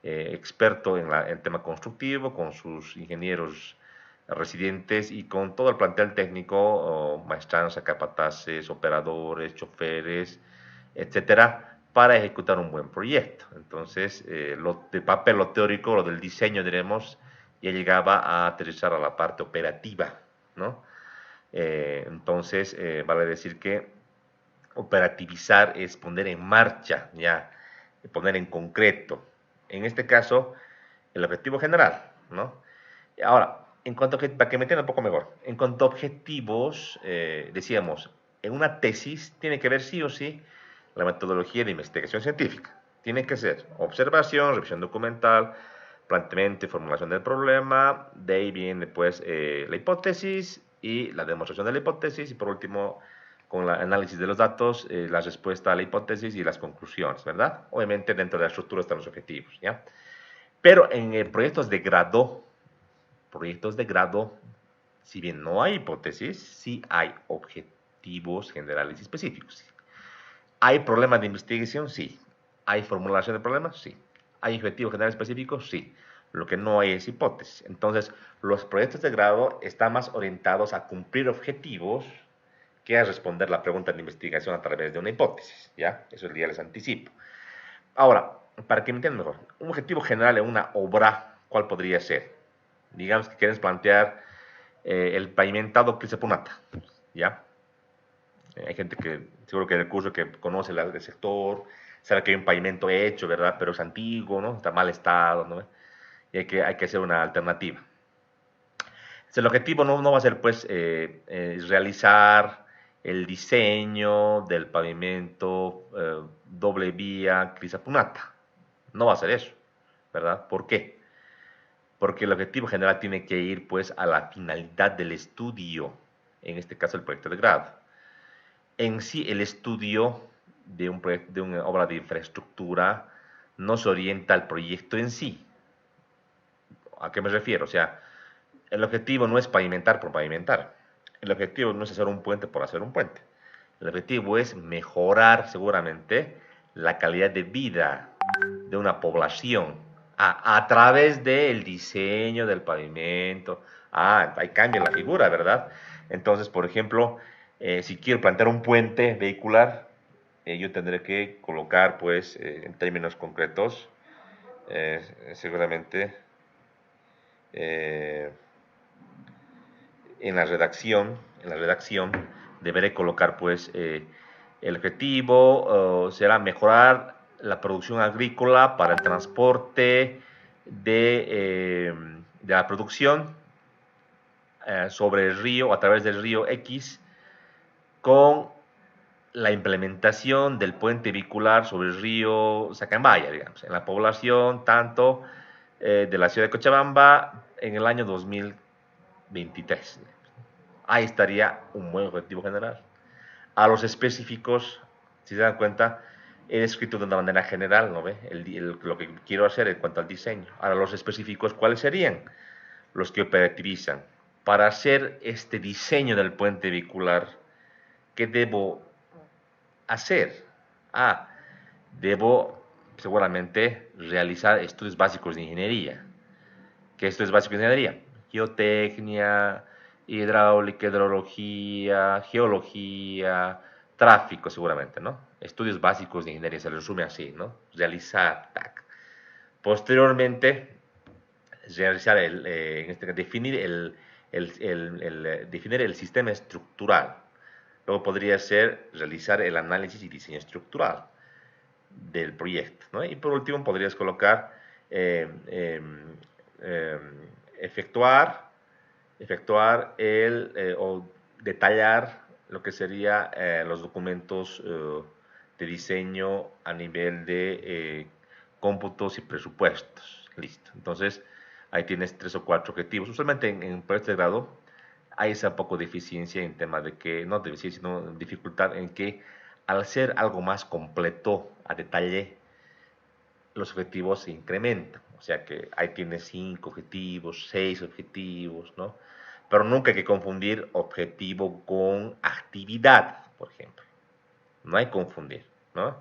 S1: experto en el tema constructivo, con sus ingenieros residentes y con todo el plantel técnico, maestranza, capataces, operadores, choferes, etcétera, para ejecutar un buen proyecto. Entonces, lo de papel, lo teórico, lo del diseño, diremos, ya llegaba a aterrizar a la parte operativa, ¿no? Entonces, vale decir que operativizar es poner en marcha, ya, poner en concreto. En este caso, el objetivo general, ¿no? Ahora, en cuanto a para que me entienda un poco mejor, en cuanto a objetivos, decíamos, en una tesis tiene que ver sí o sí la metodología de investigación científica. Tiene que ser observación, revisión documental, planteamiento y formulación del problema, de ahí viene pues la hipótesis y la demostración de la hipótesis y por último con el análisis de los datos, la respuesta a la hipótesis y las conclusiones, ¿verdad? Obviamente dentro de la estructura están los objetivos, ¿ya? Pero en proyectos de grado, si bien no hay hipótesis, sí hay objetivos generales y específicos. ¿Hay problemas de investigación? Sí. ¿Hay formulación de problemas? Sí. ¿Hay objetivos generales específicos? Sí. Lo que no hay es hipótesis. Entonces, los proyectos de grado están más orientados a cumplir objetivos que a responder la pregunta de investigación a través de una hipótesis. ¿Ya? Eso ya les anticipo. Ahora, para que me entiendan mejor, un objetivo general en una obra, ¿cuál podría ser? Digamos que quieres plantear el pavimentado Punata, ¿ya? Hay gente que, seguro que en el curso que conoce el sector, sabe que hay un pavimento hecho, ¿verdad? Pero es antiguo, ¿no? Está mal estado, ¿no? Y hay que hacer una alternativa. Entonces, el objetivo no va a ser, pues, realizar el diseño del pavimento doble vía Punata. No va a ser eso, ¿verdad? ¿Por qué? Porque el objetivo general tiene que ir, pues, a la finalidad del estudio, en este caso el proyecto de grado. En sí, el estudio de de una obra de infraestructura no se orienta al proyecto en sí. ¿A qué me refiero? O sea, el objetivo no es pavimentar por pavimentar. El objetivo no es hacer un puente por hacer un puente. El objetivo es mejorar seguramente la calidad de vida de una población a través del diseño del pavimento. Ahí cambia la figura, ¿verdad? Entonces, por ejemplo, si quiero plantear un puente vehicular, yo tendré que colocar, pues, en términos concretos, seguramente eh, en la redacción deberé colocar, pues, el objetivo será mejorar la producción agrícola para el transporte de la producción sobre el río, a través del río X, con la implementación del puente vehicular sobre el río Sacambaya, digamos, en la población tanto de la ciudad de Cochabamba en el año 2023. Ahí estaría un buen objetivo general. A los específicos, si se dan cuenta, he descrito de una manera general, ¿no ve? Lo que quiero hacer en cuanto al diseño. Ahora, los específicos, ¿cuáles serían? Los que operativizan. Para hacer este diseño del puente vehicular, ¿qué debo hacer? Debo seguramente realizar estudios básicos de ingeniería. ¿Qué estudios básicos de ingeniería? Geotecnia, hidráulica, hidrología, geología, tráfico seguramente, ¿no? Estudios básicos de ingeniería, se les resume así, ¿no? Realizar, tac. Posteriormente, realizar definir definir el sistema estructural. Luego podría ser realizar el análisis y diseño estructural del proyecto, ¿no? Y por último podrías colocar eh, eh, eh, efectuar o detallar lo que sería los documentos de diseño a nivel de cómputos y presupuestos. Listo. Entonces, ahí tienes 3 o 4 objetivos. Usualmente en proyectos de grado hay esa poco deficiencia en tema de que, no deficiencia, sino dificultad en que al ser algo más completo a detalle, los objetivos se incrementan. O sea que ahí tienes 5 objetivos, 6 objetivos, ¿no? Pero nunca hay que confundir objetivo con actividad, por ejemplo. No hay que confundir, ¿no?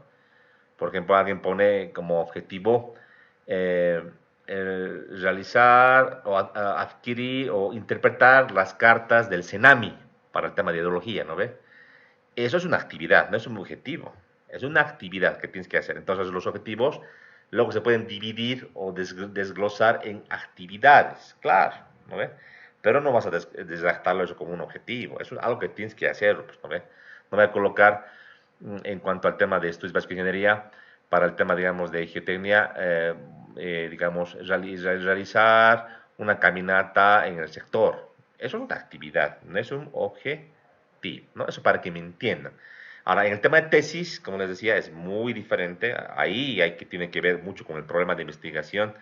S1: Por ejemplo, alguien pone como objetivo eh, realizar o adquirir o interpretar las cartas del Cenami para el tema de ideología, ¿no ve? Eso es una actividad, no es un objetivo. Es una actividad que tienes que hacer. Entonces los objetivos luego se pueden dividir o desglosar en actividades, claro, ¿no ve? Pero no vas a desgastarlo eso como un objetivo. Eso es algo que tienes que hacer, pues, ¿no ve? No voy a colocar en cuanto al tema de estudios básicos de ingeniería, para el tema, digamos, de geotecnia, digamos, realizar una caminata en el sector. Eso es una actividad, no es un objetivo, ¿no? Eso para que me entiendan. Ahora, en el tema de tesis, como les decía, es muy diferente. Ahí tiene que ver mucho con el problema de investigación.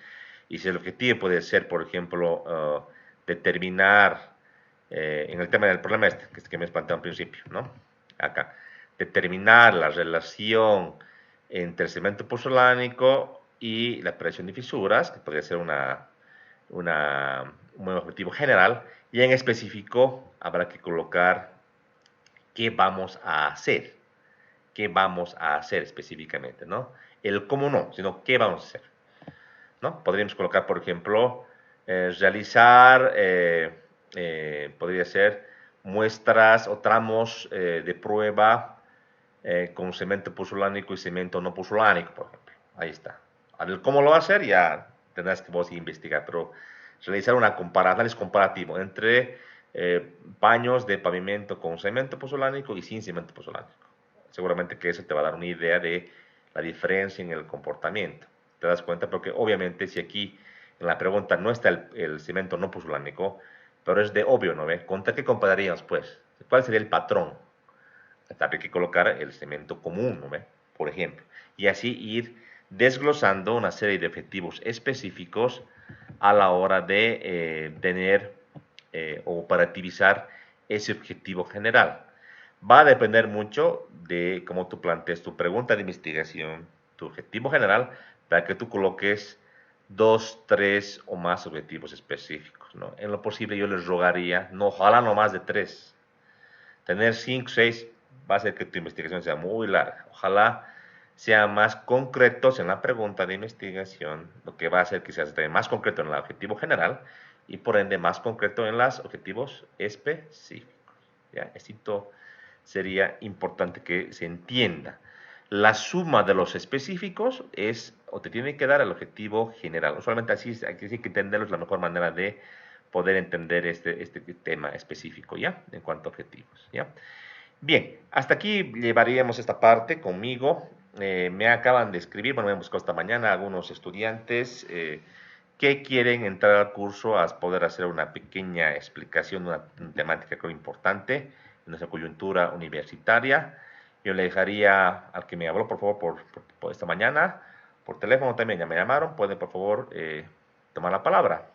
S1: Y si el objetivo puede ser, por ejemplo, determinar, en el tema del problema que me has planteado al principio, ¿no? Acá, determinar la relación entre el cemento pozolánico y la presión de fisuras, que podría ser un buen objetivo general, y en específico habrá que colocar qué vamos a hacer, qué vamos a hacer específicamente, ¿no? El cómo no, sino qué vamos a hacer, ¿no? Podríamos colocar, por ejemplo, realizar, podría ser muestras o tramos de prueba con cemento puzolánico y cemento no puzolánico, por ejemplo. Ahí está. A ver cómo lo va a hacer, ya tendrás que vos investigar, pero realizar un análisis comparativo entre paños de pavimento con cemento puzolánico y sin cemento puzolánico. Seguramente que eso te va a dar una idea de la diferencia en el comportamiento. ¿Te das cuenta? Porque obviamente si aquí en la pregunta no está el cemento no puzolánico, pero es de obvio, ¿no ve? ¿Contra qué compararíamos, pues? ¿Cuál sería el patrón? Habría que colocar el cemento común, ¿no ve? Por ejemplo. Y así ir desglosando una serie de objetivos específicos a la hora de tener o operativizar ese objetivo general. Va a depender mucho de cómo tú plantees tu pregunta de investigación, tu objetivo general, para que tú coloques 2, 3 o más objetivos específicos, ¿no? En lo posible yo les rogaría, no, ojalá no más de 3. Tener 5, 6 va a hacer que tu investigación sea muy larga. Ojalá sean más concretos en la pregunta de investigación, lo que va a hacer que sea más concreto en el objetivo general y por ende más concreto en los objetivos específicos. ¿Ya? Esto sería importante que se entienda. La suma de los específicos es, o te tiene que dar el objetivo general. Usualmente así hay que entenderlo, es la mejor manera de poder entender este tema específico, ¿ya? En cuanto a objetivos, ¿ya? Bien, hasta aquí llevaríamos esta parte conmigo. Me acaban de escribir, bueno, me han buscado esta mañana algunos estudiantes que quieren entrar al curso a poder hacer una pequeña explicación de una temática creo importante en nuestra coyuntura universitaria. Yo le dejaría al que me habló, por favor, por esta mañana, por teléfono también ya me llamaron, pueden por favor tomar la palabra.